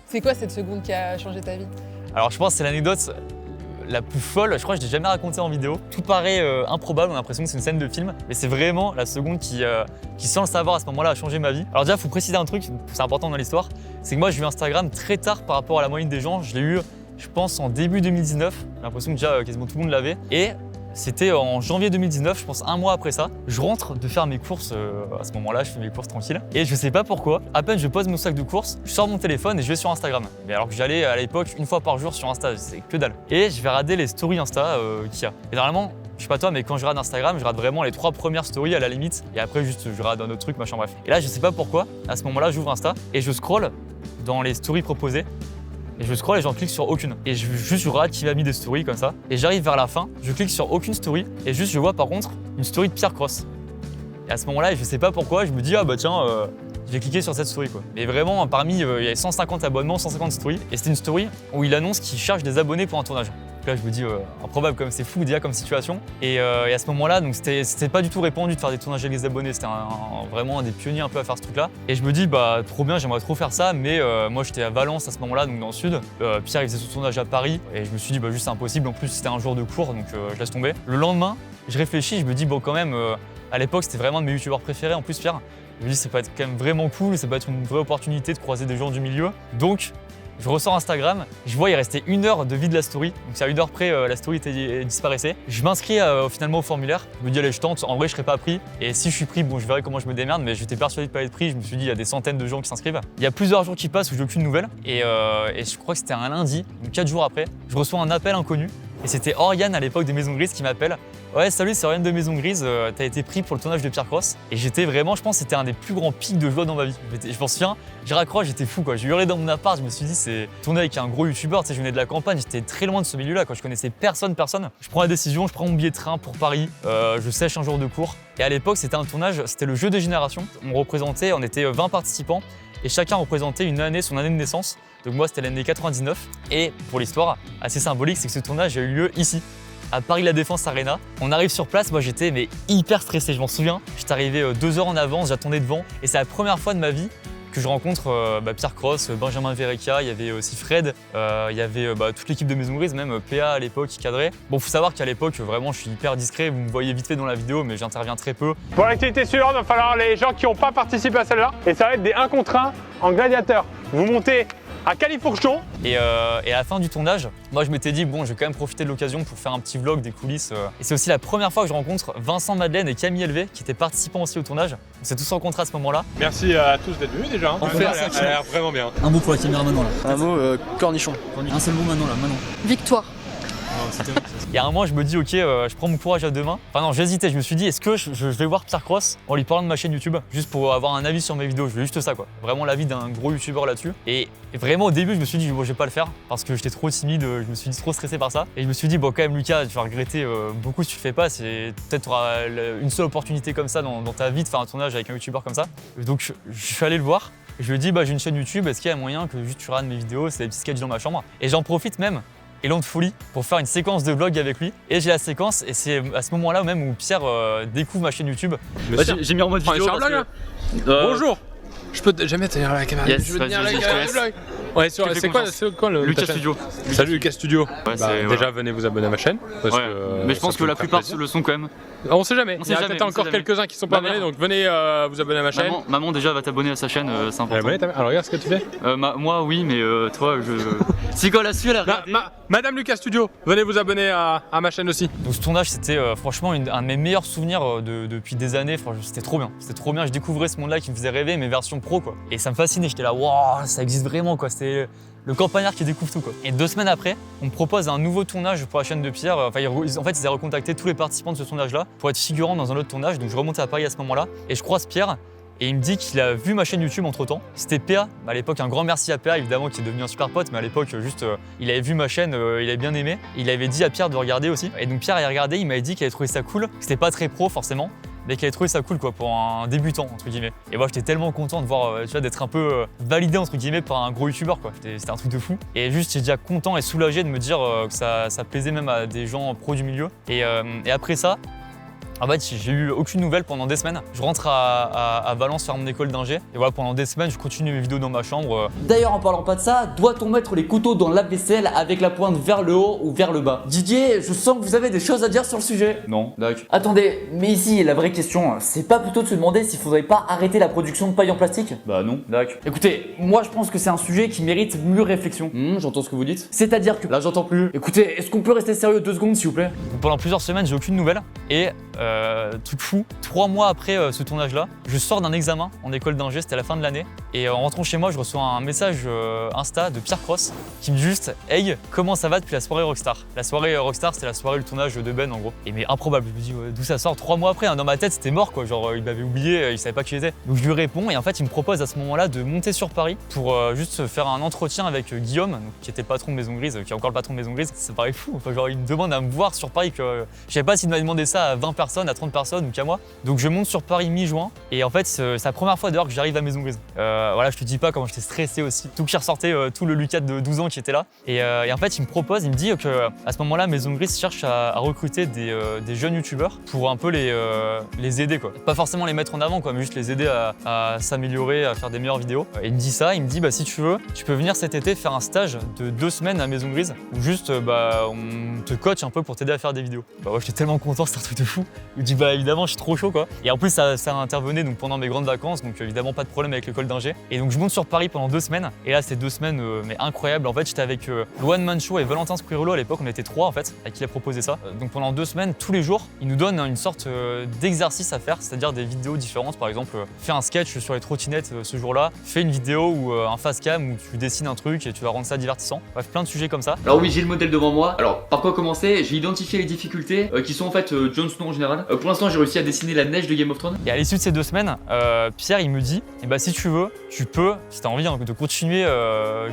[SPEAKER 2] C'est quoi cette seconde qui a changé ta vie?
[SPEAKER 1] Alors je pense que c'est l'anecdote la plus folle, je crois que je l'ai jamais raconté en vidéo. Tout paraît improbable, on a l'impression que c'est une scène de film, mais c'est vraiment la seconde qui sans le savoir à ce moment-là, a changé ma vie. Alors déjà, il faut préciser un truc, c'est important dans l'histoire, c'est que moi j'ai eu Instagram très tard par rapport à la moyenne des gens. Je l'ai eu, je pense, en début 2019. J'ai l'impression que déjà quasiment tout le monde l'avait. Et c'était en janvier 2019, je pense 1 mois après ça. Je rentre de faire mes courses, à ce moment-là, je fais mes courses tranquille. Et je sais pas pourquoi, à peine je pose mon sac de courses, je sors mon téléphone et je vais sur Instagram. Mais alors que j'allais à l'époque 1 fois par jour sur Insta, c'est que dalle. Et je vais regarder les stories Insta qu'il y a. Et normalement, je sais pas toi, mais quand je regarde Instagram, je regarde vraiment les 3 premières stories à la limite. Et après, juste, je regarde un autre truc, machin, bref. Et là, je sais pas pourquoi, à ce moment-là, j'ouvre Insta et je scrolle dans les stories proposées. Et je scroll et j'en clique sur aucune. Et je regarde qui m'a mis des stories comme ça. Et j'arrive vers la fin, je clique sur aucune story. Et juste je vois par contre une story de Pierre Cross. Et à ce moment-là, je sais pas pourquoi, je me dis ah bah tiens, je vais cliquer sur cette story quoi. Et vraiment parmi, il y avait 150 abonnements, 150 stories. Et c'était une story où il annonce qu'il cherche des abonnés pour un tournage. Donc là je me dis improbable comme c'est fou déjà comme situation. Et à ce moment-là, donc c'était pas du tout répandu de faire des tournages avec les abonnés. C'était vraiment un des pionniers un peu à faire ce truc-là. Et je me dis bah trop bien, j'aimerais trop faire ça. Mais moi j'étais à Valence à ce moment-là, donc dans le sud. Pierre il faisait son tournage à Paris. Et je me suis dit bah juste c'est impossible. En plus c'était un jour de cours, donc je laisse tomber. Le lendemain, je réfléchis, je me dis bon quand même, à l'époque c'était vraiment un de mes youtubeurs préférés en plus Pierre. Je me dis ça peut être quand même vraiment cool, ça peut être une vraie opportunité de croiser des gens du milieu. Donc je ressors Instagram, je vois il restait 1 heure de vie de la story, donc c'est à 1 heure près la story disparaissait. Je m'inscris finalement au formulaire, je me dis allez je tente, en vrai je serai pas pris et si je suis pris bon je verrai comment je me démerde, mais j'étais persuadé de pas être pris, je me suis dit il y a des centaines de gens qui s'inscrivent. Il y a plusieurs jours qui passent où j'ai aucune nouvelle et je crois que c'était un lundi, donc 4 jours après, je reçois un appel inconnu et c'était Oriane à l'époque des Maisons Grises qui m'appelle. Ouais salut, c'est Oriane de Maisons Grises, t'as été pris pour le tournage de Pierre Cross. Et j'étais vraiment, je pense que c'était un des plus grands pics de joie dans ma vie. Je m'en souviens, j'ai raccroché, j'étais fou quoi. J'ai hurlé dans mon appart, je me suis dit c'est tourner avec un gros youtubeur, tu sais je venais de la campagne, j'étais très loin de ce milieu-là, je connaissais personne. Je prends la décision, je prends mon billet de train pour Paris, je sèche un jour de cours. Et à l'époque c'était un tournage, c'était le jeu des générations. On était 20 participants et chacun représentait son année de naissance. Donc moi c'était l'année 99 et pour l'histoire, assez symbolique, c'est que ce tournage a eu lieu ici. à Paris La Défense Arena. On arrive sur place, moi j'étais mais hyper stressé, je m'en souviens. J'étais arrivé 2 heures en avance, j'attendais devant et c'est la première fois de ma vie que je rencontre Pierre Cross, Benjamin Verrecka, il y avait aussi Fred, il y avait toute l'équipe de Maison Grise, même PA à l'époque qui cadrait. Bon, faut savoir qu'à l'époque, vraiment, je suis hyper discret, vous me voyez vite fait dans la vidéo, mais j'interviens très peu.
[SPEAKER 8] Pour l'activité suivante, il va falloir les gens qui n'ont pas participé à celle-là, et ça va être des 1 contre 1 en gladiateur. Vous montez à Califourchon.
[SPEAKER 1] Et à la fin du tournage, moi je m'étais dit bon, je vais quand même profiter de l'occasion pour faire un petit vlog des coulisses. Et c'est aussi la première fois que je rencontre Vincent Madeleine et Camille Elvé qui étaient participants aussi au tournage. On s'est tous rencontrés à ce moment-là.
[SPEAKER 8] Merci à tous d'être venus déjà. Ça a l'air vraiment bien.
[SPEAKER 9] Un mot pour la caméra maintenant là.
[SPEAKER 10] Un mot cornichon.
[SPEAKER 9] Un seul mot maintenant là, Manon.
[SPEAKER 2] Victoire.
[SPEAKER 1] Et à un moment, je me dis, ok, je prends mon courage à deux mains. Enfin non, j'hésitais, je me suis dit, est-ce que je vais voir Pierre Cross en lui parlant de ma chaîne YouTube, juste pour avoir un avis sur mes vidéos. Je veux juste ça, quoi. Vraiment l'avis d'un gros youtubeur là-dessus. Et vraiment, au début, je me suis dit, bon, je vais pas le faire parce que j'étais trop timide, je me suis dit trop stressé par ça. Et je me suis dit, bon, quand même, Lucas, tu vas regretter beaucoup si tu le fais pas. C'est peut-être une seule opportunité comme ça dans ta vie de faire un tournage avec un youtubeur comme ça. Donc, je suis allé le voir. Je lui ai dit, bah, j'ai une chaîne YouTube, est-ce qu'il y a moyen que juste tu regardes mes vidéos, c'est des petits sketchs dans ma chambre. Et j'en profite même. Élan de folie pour faire une séquence de vlog avec lui. Et j'ai la séquence et c'est à ce moment-là même où Pierre découvre ma chaîne YouTube.
[SPEAKER 10] J'ai mis en mode vidéo parce que...
[SPEAKER 8] Bonjour. Je peux jamais tenir la caméra.
[SPEAKER 10] Yes,
[SPEAKER 8] je veux tenir
[SPEAKER 10] vas-y,
[SPEAKER 8] la
[SPEAKER 10] je te
[SPEAKER 8] caméra
[SPEAKER 10] laisse.
[SPEAKER 8] du vlog. Ouais, c'est quoi le
[SPEAKER 10] Lucas
[SPEAKER 8] ta chaîne
[SPEAKER 10] Studio.
[SPEAKER 8] Salut Lucas Studio.
[SPEAKER 10] Ouais,
[SPEAKER 8] déjà venez vous abonner à ma chaîne. Parce que,
[SPEAKER 10] mais je pense
[SPEAKER 8] ça
[SPEAKER 10] que
[SPEAKER 8] peut
[SPEAKER 10] la
[SPEAKER 8] me faire
[SPEAKER 10] plupart
[SPEAKER 8] plaisir.
[SPEAKER 10] le sont quand même.
[SPEAKER 8] On sait jamais.
[SPEAKER 10] On
[SPEAKER 8] Il y a
[SPEAKER 10] sait
[SPEAKER 8] peut-être
[SPEAKER 10] jamais,
[SPEAKER 8] encore
[SPEAKER 10] on sait jamais.
[SPEAKER 8] quelques-uns qui sont pas
[SPEAKER 10] Ma
[SPEAKER 8] abonnés,
[SPEAKER 10] mère.
[SPEAKER 8] donc venez vous abonner à ma chaîne.
[SPEAKER 10] Maman déjà va t'abonner à sa chaîne, c'est important.
[SPEAKER 8] Abonnez, alors regarde ce que tu fais.
[SPEAKER 10] Moi oui, mais toi je... C'est quoi la suite elle a regardé.
[SPEAKER 8] Madame Lucas Studio, venez vous abonner à ma chaîne aussi.
[SPEAKER 1] Donc ce tournage c'était franchement un de mes meilleurs souvenirs depuis des années. C'était trop bien. C'était trop bien. Je découvrais ce monde-là qui me faisait rêver, mes versions pro quoi. Et ça me fascinait. J'étais là, waouh, ça existe vraiment quoi. C'était le campagnard qui découvre tout quoi. Et 2 semaines après, on me propose un nouveau tournage pour la chaîne de Pierre. Enfin, en fait, ils avaient recontacté tous les participants de ce tournage-là pour être figurant dans un autre tournage. Donc je remontais à Paris à ce moment-là et je croise Pierre. Et il me dit qu'il a vu ma chaîne YouTube entre temps. C'était PA, à l'époque un grand merci à PA évidemment qui est devenu un super pote, mais à l'époque juste il avait vu ma chaîne, il avait bien aimé. Il avait dit à Pierre de regarder aussi. Et donc Pierre a regardé, il m'avait dit qu'il avait trouvé ça cool. C'était pas très pro forcément, mais qu'il avait trouvé ça cool quoi pour un débutant entre guillemets. Et moi j'étais tellement content de voir, tu vois, d'être un peu validé entre guillemets par un gros youtubeur quoi. C'était un truc de fou. Et juste j'étais déjà content et soulagé de me dire que ça plaisait même à des gens pros du milieu. Et après ça, en fait, j'ai eu aucune nouvelle pendant des semaines. Je rentre à Valence faire mon école d'ingé. Et voilà, pendant des semaines, je continue mes vidéos dans ma chambre.
[SPEAKER 6] D'ailleurs, en parlant pas de ça, doit-on mettre les couteaux dans la vaisselle avec la pointe vers le haut ou vers le bas? Didier, je sens que vous avez des choses à dire sur le sujet.
[SPEAKER 1] Non, d'accord.
[SPEAKER 6] Attendez, mais ici, la vraie question, c'est pas plutôt de se demander s'il faudrait pas arrêter la production de paille en plastique?
[SPEAKER 1] Bah non, d'accord.
[SPEAKER 6] Écoutez, moi je pense que c'est un sujet qui mérite mûre réflexion.
[SPEAKER 1] J'entends ce que vous dites.
[SPEAKER 6] C'est-à-dire que...
[SPEAKER 1] Là, j'entends plus.
[SPEAKER 6] Écoutez, est-ce qu'on peut rester sérieux 2 secondes s'il vous plaît?
[SPEAKER 1] Donc, pendant plusieurs semaines, j'ai aucune nouvelle. Et truc fou, 3 mois après ce tournage-là, je sors d'un examen en école d'ingé, c'était à la fin de l'année. Et en rentrant chez moi, je reçois un message Insta de Pierre Cross qui me dit juste « Hey, comment ça va depuis la soirée Rockstar ?» La soirée Rockstar, c'était la soirée, le tournage de Ben en gros. Et mais improbable, je me dis d'où ça sort 3 mois après, hein, dans ma tête c'était mort quoi, genre il m'avait oublié, il savait pas qui j'étais. Donc je lui réponds et en fait il me propose à ce moment-là de monter sur Paris pour juste faire un entretien avec Guillaume, donc, qui était le patron de Maison Grise, qui est encore le patron de Maison Grise. Ça paraît fou, enfin, genre il me demande à me voir sur Paris, que je savais pas s'il m'avait demandé ça à 20 personnes, à 30 personnes ou qu'à moi. Donc je monte sur Paris mi-juin et en fait c'est la première fois d'ailleurs que j'arrive à Maison Grise. Voilà, je te dis pas comment j'étais stressé aussi, tout qui ressortait tout le Lucas de 12 ans qui était là. Et en fait il me propose, il me dit que à ce moment-là Maison Grise cherche à recruter des jeunes youtubeurs pour un peu les aider quoi. Pas forcément les mettre en avant quoi, mais juste les aider à s'améliorer, à faire des meilleures vidéos. Et il me dit ça, il me dit bah si tu veux, tu peux venir cet été faire un stage de 2 semaines à Maison Grise où juste on te coach un peu pour t'aider à faire des vidéos. Bah ouais, j'étais tellement content, c'était un truc de fou. Il me dit bah évidemment je suis trop chaud quoi. Et en plus ça intervenait donc pendant mes grandes vacances, donc évidemment pas de problème avec l'école d'ingé. Et donc je monte sur Paris pendant 2 semaines. Et là c'est 2 semaines mais incroyables. En fait j'étais avec le One Man Show et Valentin Squirolo à l'époque, on était 3 en fait à qui il a proposé ça. Donc pendant 2 semaines, tous les jours, il nous donne une sorte d'exercice à faire, c'est-à-dire des vidéos différentes. Par exemple, fais un sketch sur les trottinettes ce jour-là, fais une vidéo ou un face cam où tu dessines un truc et tu vas rendre ça divertissant. Bref, plein de sujets comme ça.
[SPEAKER 6] Alors oui, j'ai le modèle devant moi. Alors par quoi commencer? J'ai identifié les difficultés qui sont en fait Jon Snow en général. général. Pour l'instant, j'ai réussi à dessiner la neige de Game of Thrones.
[SPEAKER 1] Et à l'issue de ces 2 semaines, Pierre il me dit eh ben, si tu veux, tu peux, si t'as envie de continuer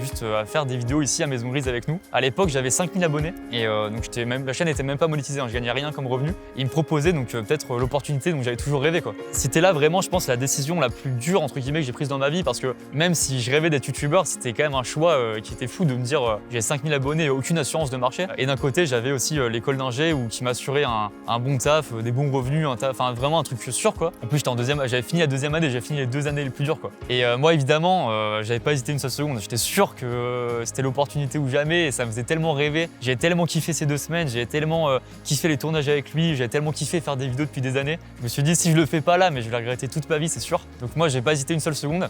[SPEAKER 1] juste à faire des vidéos ici à Maison Grise avec nous. À l'époque, j'avais 5000 abonnés et donc la chaîne n'était même pas monétisée, hein, je gagnais rien comme revenu. Il me proposait donc peut-être l'opportunité dont j'avais toujours rêvé quoi. C'était là vraiment, je pense, la décision la plus dure entre guillemets que j'ai prise dans ma vie parce que même si je rêvais d'être youtubeur, c'était quand même un choix qui était fou de me dire j'ai 5000 abonnés et aucune assurance de marché. Et d'un côté, j'avais aussi l'école d'ingé qui m'assurait un bon taf, des bons revenus, enfin vraiment un truc sûr quoi. En plus, j'avais fini la 2e année, j'avais fini les 2 années les plus dures quoi. Et moi évidemment, j'avais pas hésité une seule seconde. J'étais sûr que c'était l'opportunité ou jamais et ça me faisait tellement rêver. J'ai tellement kiffé ces 2 semaines, j'ai tellement kiffé les tournages avec lui, j'ai tellement kiffé faire des vidéos depuis des années. Je me suis dit si je le fais pas là, mais je vais le regretter toute ma vie, c'est sûr. Donc moi, j'ai pas hésité une seule seconde.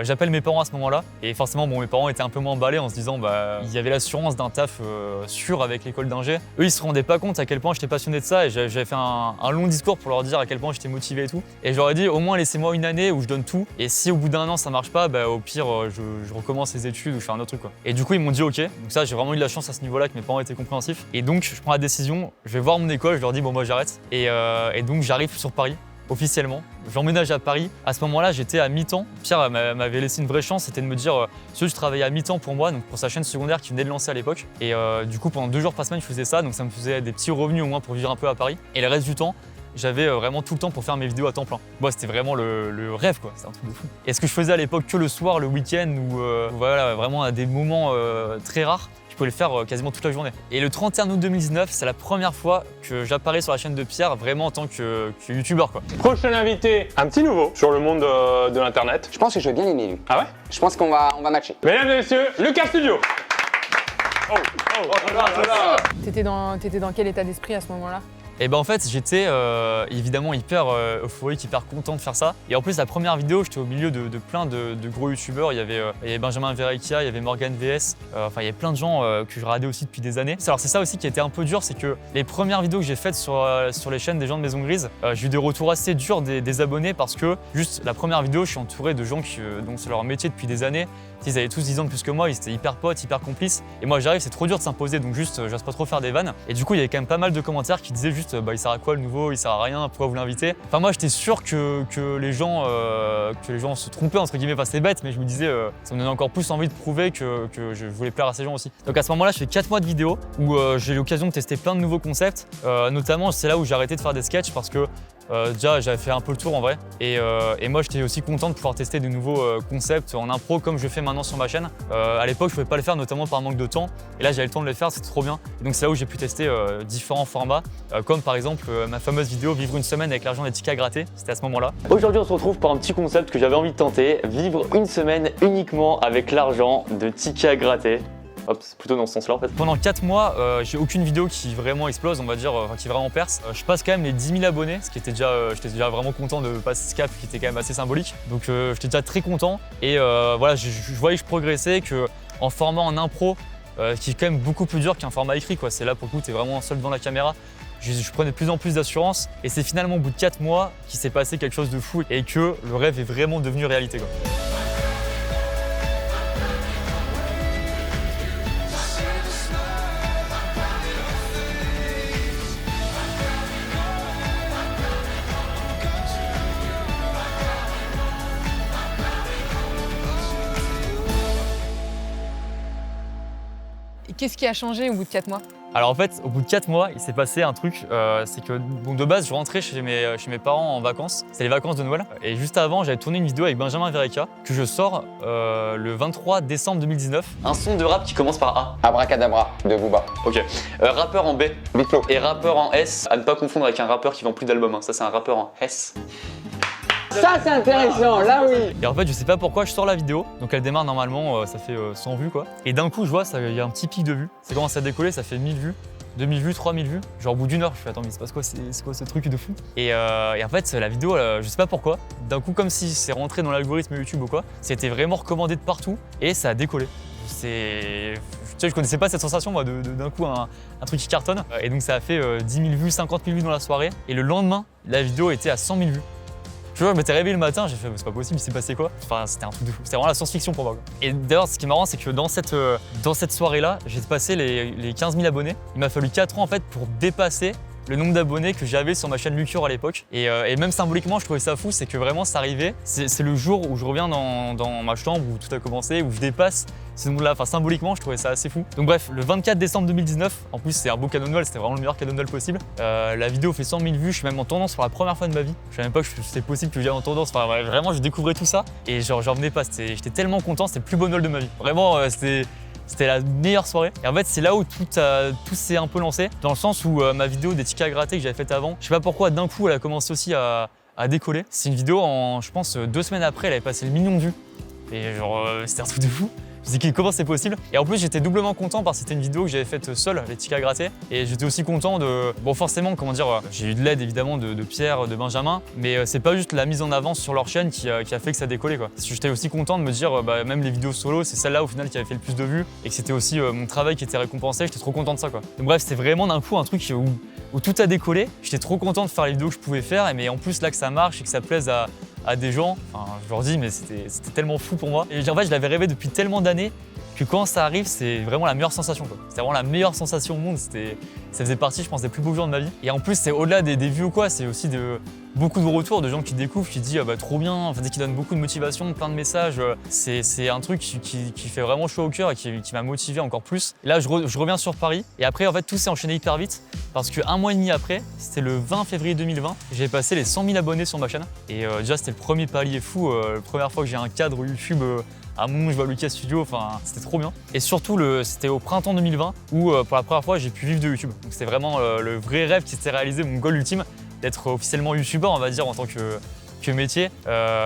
[SPEAKER 1] J'appelle mes parents à ce moment-là et forcément, bon, mes parents étaient un peu moins emballés en se disant bah il y avait l'assurance d'un taf sûr avec l'école d'ingé. Eux, ils se rendaient pas compte à quel point j'étais passionné de ça et j'avais fait un long discours pour leur dire à quel point j'étais motivé et tout. Et je leur ai dit au moins laissez-moi une année où je donne tout et si au bout d'1 an ça marche pas, bah au pire je recommence les études ou je fais un autre truc quoi. Et du coup ils m'ont dit ok. Donc ça j'ai vraiment eu de la chance à ce niveau-là que mes parents étaient compréhensifs. Et donc je prends la décision, je vais voir mon école, je leur dis bon moi j'arrête. Et donc j'arrive sur Paris. Officiellement, j'emménage à Paris. À ce moment-là, j'étais à mi-temps. Pierre m'avait laissé une vraie chance, c'était de me dire je travaillais à mi-temps pour moi, donc pour sa chaîne secondaire qui venait de lancer à l'époque. Et du coup, pendant 2 jours par semaine, je faisais ça, donc ça me faisait des petits revenus au moins pour vivre un peu à Paris. Et le reste du temps, j'avais vraiment tout le temps pour faire mes vidéos à temps plein. Moi, c'était vraiment le rêve, quoi. C'était un truc de fou. Et ce que je faisais à l'époque que le soir, le week-end, ou voilà, vraiment à des moments très rares, je pouvais le faire quasiment toute la journée. Et le 31 août 2019, c'est la première fois que j'apparais sur la chaîne de Pierre vraiment en tant que youtubeur quoi.
[SPEAKER 8] Prochain invité, un petit nouveau sur le monde de l'internet.
[SPEAKER 11] Je pense que je vais bien aimer lui.
[SPEAKER 8] Ah ouais?
[SPEAKER 11] Je pense qu'on va matcher.
[SPEAKER 8] Mesdames et messieurs, Lucas Studio.
[SPEAKER 2] T'étais dans quel état d'esprit à ce moment-là?
[SPEAKER 1] Et ben en fait j'étais évidemment hyper euphorique, hyper content de faire ça. Et en plus la première vidéo j'étais au milieu de plein de gros youtubeurs. Il y avait Benjamin Verrecchia, il y avait Morgan VS, enfin il y avait plein de gens que je regardais aussi depuis des années. Alors c'est ça aussi qui était un peu dur, c'est que les premières vidéos que j'ai faites sur les chaînes des gens de Maison Grise, j'ai eu des retours assez durs des abonnés parce que juste la première vidéo je suis entouré de gens dont c'est leur métier depuis des années. Ils avaient tous 10 ans de plus que moi, ils étaient hyper potes, hyper complices. Et moi j'arrive, c'est trop dur de s'imposer, donc juste j'ose pas trop faire des vannes. Et du coup il y avait quand même pas mal de commentaires qui disaient juste bah il sert à quoi le nouveau, il sert à rien, pourquoi vous l'invitez. Enfin moi j'étais sûr que les gens se trompaient entre guillemets, enfin c'est bête, mais je me disais ça me donnait encore plus envie de prouver que je voulais plaire à ces gens aussi. Donc à ce moment-là je fais 4 mois de vidéos où j'ai eu l'occasion de tester plein de nouveaux concepts. Notamment c'est là où j'ai arrêté de faire des sketchs parce que déjà j'avais fait un peu le tour en vrai et moi j'étais aussi content de pouvoir tester de nouveaux concepts en impro comme je fais maintenant sur ma chaîne. À l'époque je pouvais pas le faire notamment par manque de temps et là j'avais le temps de le faire, c'était trop bien. Et donc c'est là où j'ai pu tester différents formats comme par exemple ma fameuse vidéo vivre une semaine avec l'argent des tickets à gratter, c'était à ce moment-là. Aujourd'hui on se retrouve pour un petit concept que j'avais envie de tenter, vivre une semaine uniquement avec l'argent de tickets à gratter. Hop, c'est plutôt dans ce sens-là en fait. Pendant 4 mois, j'ai aucune vidéo qui vraiment explose, on va dire, qui vraiment perce. Je passe quand même les 10 000 abonnés, ce qui était déjà, j'étais déjà vraiment content de passer ce cap qui était quand même assez symbolique. Donc j'étais déjà très content et voilà, je voyais que je progressais, que en format en impro, qui est quand même beaucoup plus dur qu'un format écrit quoi. C'est là pour le coup, t'es vraiment seul devant la caméra. Je prenais de plus en plus d'assurance et c'est finalement au bout de 4 mois qu'il s'est passé quelque chose de fou et que le rêve est vraiment devenu réalité quoi.
[SPEAKER 2] Qu'est-ce qui a changé au bout de 4 mois?
[SPEAKER 1] Alors en fait, au bout de 4 mois, il s'est passé un truc, c'est que bon, de base, je rentrais chez mes parents en vacances, c'était les vacances de Noël, et juste avant, j'avais tourné une vidéo avec Benjamin Verrecchia, que je sors le 23 décembre 2019. Un son de rap qui commence par A.
[SPEAKER 11] Abracadabra, de Booba.
[SPEAKER 1] Ok. Rappeur en B.
[SPEAKER 11] Big-Flo.
[SPEAKER 1] Et rappeur en S, à ne pas confondre avec un rappeur qui vend plus d'albums, hein. Ça c'est un rappeur en S.
[SPEAKER 11] Ça c'est intéressant, là oui.
[SPEAKER 1] Et en fait je sais pas pourquoi je sors la vidéo, donc elle démarre normalement, ça fait 100 vues quoi. Et d'un coup je vois, il y a un petit pic de vues, ça commence à décoller, ça fait 1000 vues, 2000 vues, 3000 vues, genre au bout d'une heure je fais attends mais c'est pas quoi, c'est quoi ce truc de fou. Et en fait la vidéo, je sais pas pourquoi, d'un coup comme si c'est rentré dans l'algorithme YouTube ou quoi, c'était vraiment recommandé de partout et ça a décollé. Tu sais, je connaissais pas cette sensation moi d'un coup un truc qui cartonne. Et donc ça a fait 10 000 vues, 50 000 vues dans la soirée et le lendemain la vidéo était à 100 000 vues. Tu vois, je m'étais réveillé le matin, j'ai fait c'est pas possible, il s'est passé quoi? Enfin, c'était un truc de fou, c'était vraiment la science-fiction pour moi quoi. Et d'ailleurs, ce qui est marrant, c'est que dans cette soirée-là, j'ai passé les 15 000 abonnés. Il m'a fallu 4 ans en fait pour dépasser le nombre d'abonnés que j'avais sur ma chaîne Lucure à l'époque. Et même symboliquement, je trouvais ça fou, c'est que vraiment ça arrivait. C'est le jour où je reviens dans ma chambre où tout a commencé, où je dépasse ce nombre-là. Enfin, symboliquement, je trouvais ça assez fou. Donc bref, le 24 décembre 2019, en plus c'est un beau cadeau de Noël, c'était vraiment le meilleur cadeau de Noël possible. La vidéo fait 100 000 vues, je suis même en tendance pour la première fois de ma vie. Je savais même pas que c'était possible que j'aille en tendance. Enfin, ouais, vraiment, je découvrais tout ça et j'en revenais pas. J'étais tellement content, c'était le plus beau Noël de ma vie. Vraiment, c'était la meilleure soirée. Et en fait, c'est là où tout s'est un peu lancé, dans le sens où ma vidéo des tickets à gratter que j'avais faite avant, je sais pas pourquoi, d'un coup, elle a commencé aussi à décoller. C'est une vidéo je pense, 2 semaines après, elle avait passé le million de vues. Et genre, c'était un truc de fou. Je me suis dit comment c'est possible. Et en plus, j'étais doublement content parce que c'était une vidéo que j'avais faite seule, les tickets à gratter. Et j'étais aussi content de. Bon, forcément, comment dire, j'ai eu de l'aide évidemment de Pierre, de Benjamin, mais c'est pas juste la mise en avant sur leur chaîne qui a fait que ça décollait, quoi. J'étais aussi content de me dire, même les vidéos solo, c'est celle-là au final qui avait fait le plus de vues et que c'était aussi mon travail qui était récompensé. J'étais trop content de ça, quoi. Donc, bref, c'était vraiment d'un coup un truc où tout a décollé. J'étais trop content de faire les vidéos que je pouvais faire, mais en plus là que ça marche et que ça plaise à des gens, enfin, je leur dis, mais c'était tellement fou pour moi. Et en fait, je l'avais rêvé depuis tellement d'années que quand ça arrive, c'est vraiment la meilleure sensation, quoi. C'était vraiment la meilleure sensation au monde. Ça faisait partie, je pense, des plus beaux jours de ma vie. Et en plus, c'est au-delà des vues ou quoi, c'est aussi beaucoup de retours de gens qui découvrent, qui disent trop bien, enfin, qui donnent beaucoup de motivation, plein de messages. C'est un truc qui fait vraiment chaud au cœur et qui m'a motivé encore plus. Et là, je reviens sur Paris et après, en fait, tout s'est enchaîné hyper vite parce qu'un mois et demi après, c'était le 20 février 2020, j'ai passé les 100 000 abonnés sur ma chaîne. Et déjà, c'était le premier palier fou. La première fois que j'ai un cadre YouTube à mon je vois Lucas Studio, enfin c'était trop bien. Et surtout c'était au printemps 2020 où pour la première fois j'ai pu vivre de YouTube. Donc c'était vraiment le vrai rêve qui s'était réalisé, mon goal ultime, d'être officiellement youtubeur, on va dire, en tant que métier.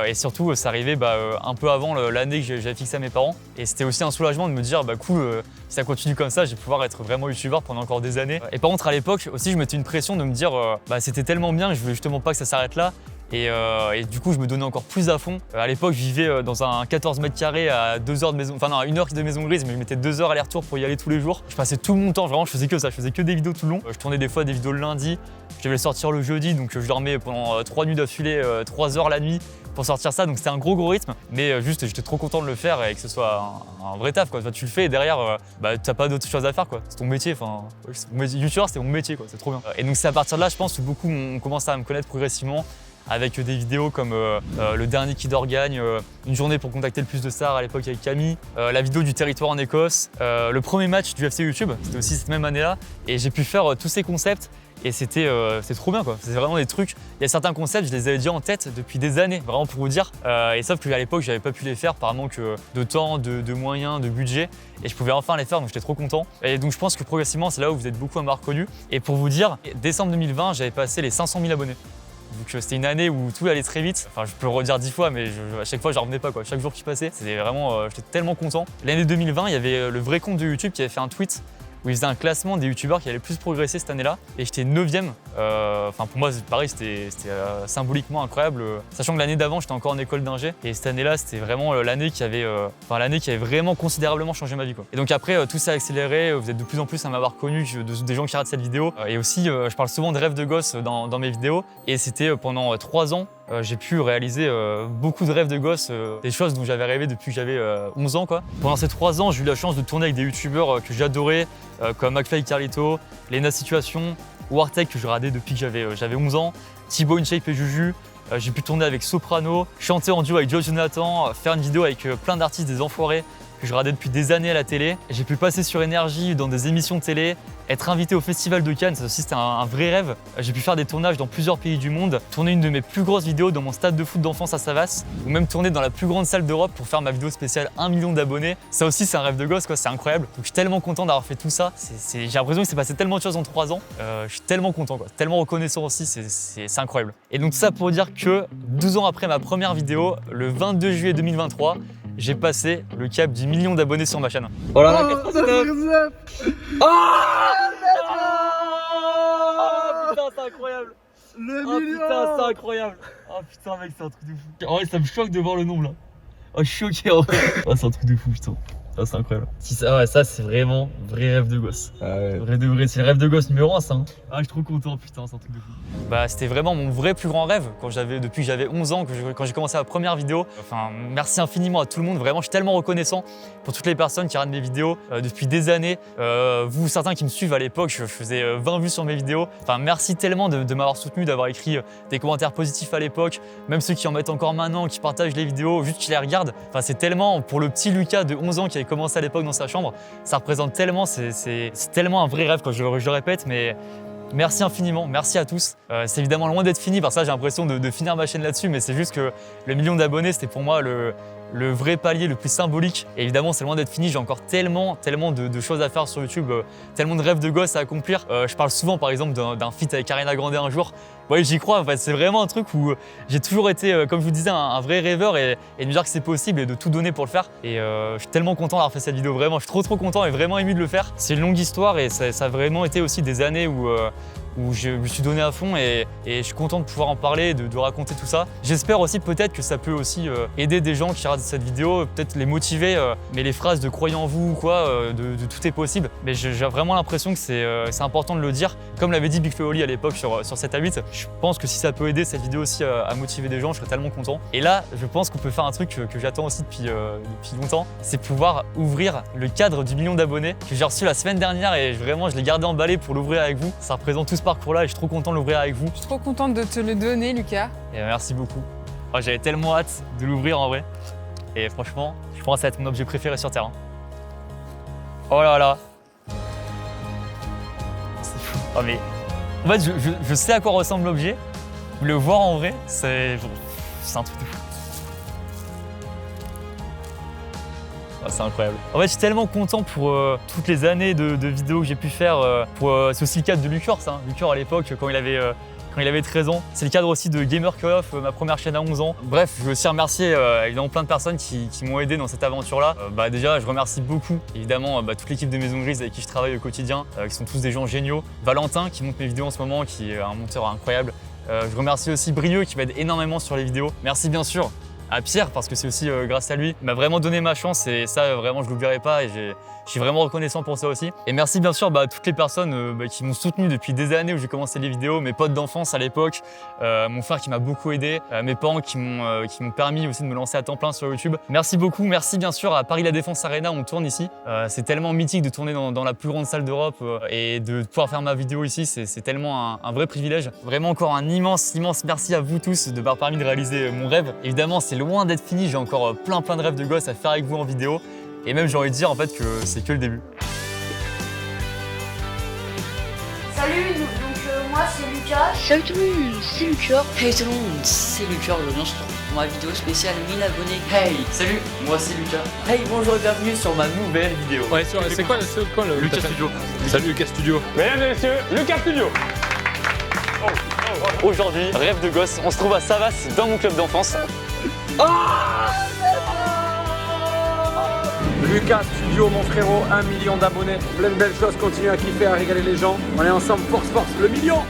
[SPEAKER 1] Et surtout ça arrivait un peu avant l'année que j'avais fixé à mes parents. Et c'était aussi un soulagement de me dire cool, si ça continue comme ça, je vais pouvoir être vraiment youtubeur pendant encore des années. Et par contre à l'époque aussi je mettais une pression de me dire c'était tellement bien que je voulais justement pas que ça s'arrête là. Et du coup, je me donnais encore plus à fond. À l'époque, je vivais dans un 14 mètres carrés à 2 heures de maison, enfin non, à 1 heure de maison grise, mais je mettais 2 heures aller-retour pour y aller tous les jours. Je passais tout mon temps, vraiment, je faisais que ça, je faisais que des vidéos tout le long. Je tournais des fois des vidéos le lundi, je devais le sortir le jeudi, donc je dormais pendant 3 nuits d'affilée, 3 heures la nuit pour sortir ça, donc c'était un gros rythme. Mais juste, j'étais trop content de le faire et que ce soit un vrai taf, quoi. Enfin, tu le fais et derrière, t'as pas d'autre chose à faire, quoi. C'est ton métier, enfin, youtubeur, c'est mon métier, quoi. C'est trop bien. Et donc c'est à partir de là, je pense, où beaucoup ont commencé à me connaître progressivement, avec des vidéos comme le dernier Kid Orgagne, une journée pour contacter le plus de stars à l'époque avec Camille, la vidéo du territoire en Écosse, le premier match du UFC YouTube, c'était aussi cette même année-là. Et j'ai pu faire tous ces concepts et c'est trop bien, quoi. C'est vraiment des trucs, il y a certains concepts, je les avais déjà en tête depuis des années, vraiment pour vous dire. Et sauf qu'à l'époque, j'avais pas pu les faire par manque de temps, de moyens, de budget. Et je pouvais enfin les faire, donc j'étais trop content. Et donc je pense que progressivement, c'est là où vous êtes beaucoup à m'avoir reconnu. Et pour vous dire, décembre 2020, j'avais passé les 500 000 abonnés. Donc c'était une année où tout allait très vite. Enfin, je peux le redire 10 fois, mais à chaque fois, j'en revenais pas, quoi. Chaque jour qui passait, c'était vraiment, j'étais tellement content. L'année 2020, il y avait le vrai compte de YouTube qui avait fait un tweet où il faisait un classement des youtubeurs qui avaient le plus progressé cette année-là. Et j'étais 9e. Enfin, pour moi, pareil, c'était symboliquement incroyable. Sachant que l'année d'avant, j'étais encore en école d'ingé. Et cette année-là, c'était vraiment l'année qui avait vraiment considérablement changé ma vie, quoi. Et donc après, tout s'est accéléré. Vous êtes de plus en plus à m'avoir connu, des gens qui regardent cette vidéo. Et aussi, je parle souvent de rêves de gosse dans mes vidéos. Et c'était pendant 3 ans. J'ai pu réaliser beaucoup de rêves de gosse, des choses dont j'avais rêvé depuis que j'avais 11 ans, quoi. Pendant ces 3 ans, j'ai eu la chance de tourner avec des youtubeurs que j'adorais, comme McFly Carlito, Lena Situation, Wartech que je regardais depuis que j'avais 11 ans, Thibaut InShape et Juju. J'ai pu tourner avec Soprano, chanter en duo avec Joe Jonathan, faire une vidéo avec plein d'artistes des Enfoirés que je regardais depuis des années à la télé. J'ai pu passer sur Énergie dans des émissions de télé, être invité au Festival de Cannes, ça aussi c'était un vrai rêve. J'ai pu faire des tournages dans plusieurs pays du monde, tourner une de mes plus grosses vidéos dans mon stade de foot d'enfance à Savas, ou même tourner dans la plus grande salle d'Europe pour faire ma vidéo spéciale 1 million d'abonnés. Ça aussi c'est un rêve de gosse, quoi, c'est incroyable. Donc je suis tellement content d'avoir fait tout ça. J'ai l'impression que c'est passé tellement de choses en 3 ans. Je suis tellement content, quoi, tellement reconnaissant aussi, c'est incroyable. Et donc tout ça pour dire que 12 ans après ma première vidéo, le 22 juillet 2023, j'ai passé le cap du million d'abonnés sur ma chaîne. Oh là là, 99. Putain, c'est incroyable. Le million. Putain, c'est incroyable. Oh putain, mec, c'est un truc de fou. En vrai, ça me choque de voir le nombre là. Oh, je suis choqué en vrai. Oh, c'est un truc de fou, putain. Ça c'est incroyable. Si ça, ouais, ça c'est vraiment vrai rêve de gosse.
[SPEAKER 12] Ah ouais.
[SPEAKER 1] Vrai de vrai, c'est le rêve de gosse numéro 1 ça. Hein. Ah je suis trop content, putain, c'est un truc de fou. Bah c'était vraiment mon vrai plus grand rêve depuis que j'avais 11 ans, quand j'ai commencé ma première vidéo. Enfin merci infiniment à tout le monde, vraiment je suis tellement reconnaissant pour toutes les personnes qui regardent mes vidéos depuis des années. Vous certains qui me suivent à l'époque, je faisais 20 vues sur mes vidéos. Enfin merci tellement de m'avoir soutenu, d'avoir écrit des commentaires positifs à l'époque, même ceux qui en mettent encore maintenant, qui partagent les vidéos, juste qui les regardent. Enfin c'est tellement, pour le petit Lucas de 11 ans qui avait commencé à l'époque dans sa chambre, ça représente tellement, c'est tellement un vrai rêve, je le répète, mais merci infiniment, merci à tous. C'est évidemment loin d'être fini, parce que j'ai l'impression de finir ma chaîne là-dessus, mais c'est juste que le million d'abonnés, c'était pour moi le vrai palier le plus symbolique. Et évidemment, c'est loin d'être fini, j'ai encore tellement de choses à faire sur YouTube, tellement de rêves de gosse à accomplir. Je parle souvent par exemple d'un feat avec Ariana Grande un jour. Ouais, j'y crois, en fait, c'est vraiment un truc où j'ai toujours été, comme je vous disais, un vrai rêveur et de me dire que c'est possible et de tout donner pour le faire. Et je suis tellement content d'avoir fait cette vidéo, vraiment, je suis trop content et vraiment ému de le faire. C'est une longue histoire et ça a vraiment été aussi des années où je me suis donné à fond et je suis content de pouvoir en parler, de raconter tout ça. J'espère aussi peut-être que ça peut aussi aider des gens qui regardent cette vidéo, peut-être les motiver, mais les phrases de croyez en vous ou quoi, de tout est possible. Mais j'ai vraiment l'impression que c'est important de le dire. Comme l'avait dit Big Flo et Oli à l'époque sur 7 à 8, je pense que si ça peut aider cette vidéo aussi à motiver des gens, je serais tellement content. Et là, je pense qu'on peut faire un truc que j'attends aussi depuis longtemps, c'est pouvoir ouvrir le cadre du million d'abonnés que j'ai reçu la semaine dernière et vraiment je l'ai gardé emballé pour l'ouvrir avec vous. Ça représente tout ce parcours-là et je suis trop content de l'ouvrir avec vous.
[SPEAKER 2] Je suis trop contente de te le donner, Lucas.
[SPEAKER 1] Et merci beaucoup. Oh, j'avais tellement hâte de l'ouvrir en vrai. Et franchement, je pense que ça va être mon objet préféré sur Terre. Oh là là. C'est fou. Oh mais... En fait, je sais à quoi ressemble l'objet. Le voir en vrai, c'est un truc de fou. Oh, c'est incroyable. En fait, je suis tellement content pour toutes les années de vidéos que j'ai pu faire. C'est aussi le cadre de Lucor, ça. Hein. Lucor à l'époque, quand il avait 13 ans. C'est le cadre aussi de Gamer Call of, ma première chaîne à 11 ans. Bref, je veux aussi remercier évidemment plein de personnes qui m'ont aidé dans cette aventure-là. Déjà, je remercie beaucoup évidemment toute l'équipe de Maison Grise avec qui je travaille au quotidien, qui sont tous des gens géniaux. Valentin qui monte mes vidéos en ce moment, qui est un monteur incroyable. Je remercie aussi Brieux qui m'aide énormément sur les vidéos. Merci bien sûr à Pierre parce que c'est aussi grâce à lui. Il m'a vraiment donné ma chance et ça vraiment je l'oublierai pas et je suis vraiment reconnaissant pour ça aussi. Et merci bien sûr à toutes les personnes qui m'ont soutenu depuis des années où j'ai commencé les vidéos, mes potes d'enfance à l'époque, mon frère qui m'a beaucoup aidé, mes parents qui m'ont permis aussi de me lancer à temps plein sur YouTube. Merci beaucoup, merci bien sûr à Paris La Défense Arena, on tourne ici. C'est tellement mythique de tourner dans la plus grande salle d'Europe et de pouvoir faire ma vidéo ici, c'est tellement un vrai privilège. Vraiment encore un immense merci à vous tous de m'avoir permis de réaliser mon rêve. Évidemment, c'est loin d'être fini, j'ai encore plein de rêves de gosse à faire avec vous en vidéo. Et même j'ai envie de dire en fait que c'est que le début.
[SPEAKER 4] Salut, moi c'est Lucas.
[SPEAKER 5] Salut tout le monde, c'est Lucas.
[SPEAKER 6] Hey tout le monde, c'est Lucas, aujourd'hui on se retrouve pour ma vidéo spéciale 1000 abonnés. Hey, salut, moi c'est Lucas. Hey, bonjour et bienvenue sur ma nouvelle vidéo.
[SPEAKER 12] Ouais, c'est quoi le
[SPEAKER 6] Lucas Studio.
[SPEAKER 12] Salut Lucas Studio.
[SPEAKER 8] Mesdames et messieurs, Lucas Studio.
[SPEAKER 1] Aujourd'hui, rêve de gosse, on se trouve à Savas dans mon club d'enfance.
[SPEAKER 13] Lucas Studio, mon frérot, 1 million d'abonnés. Plein de belles choses, continue à kiffer, à régaler les gens. On est ensemble, force, le million!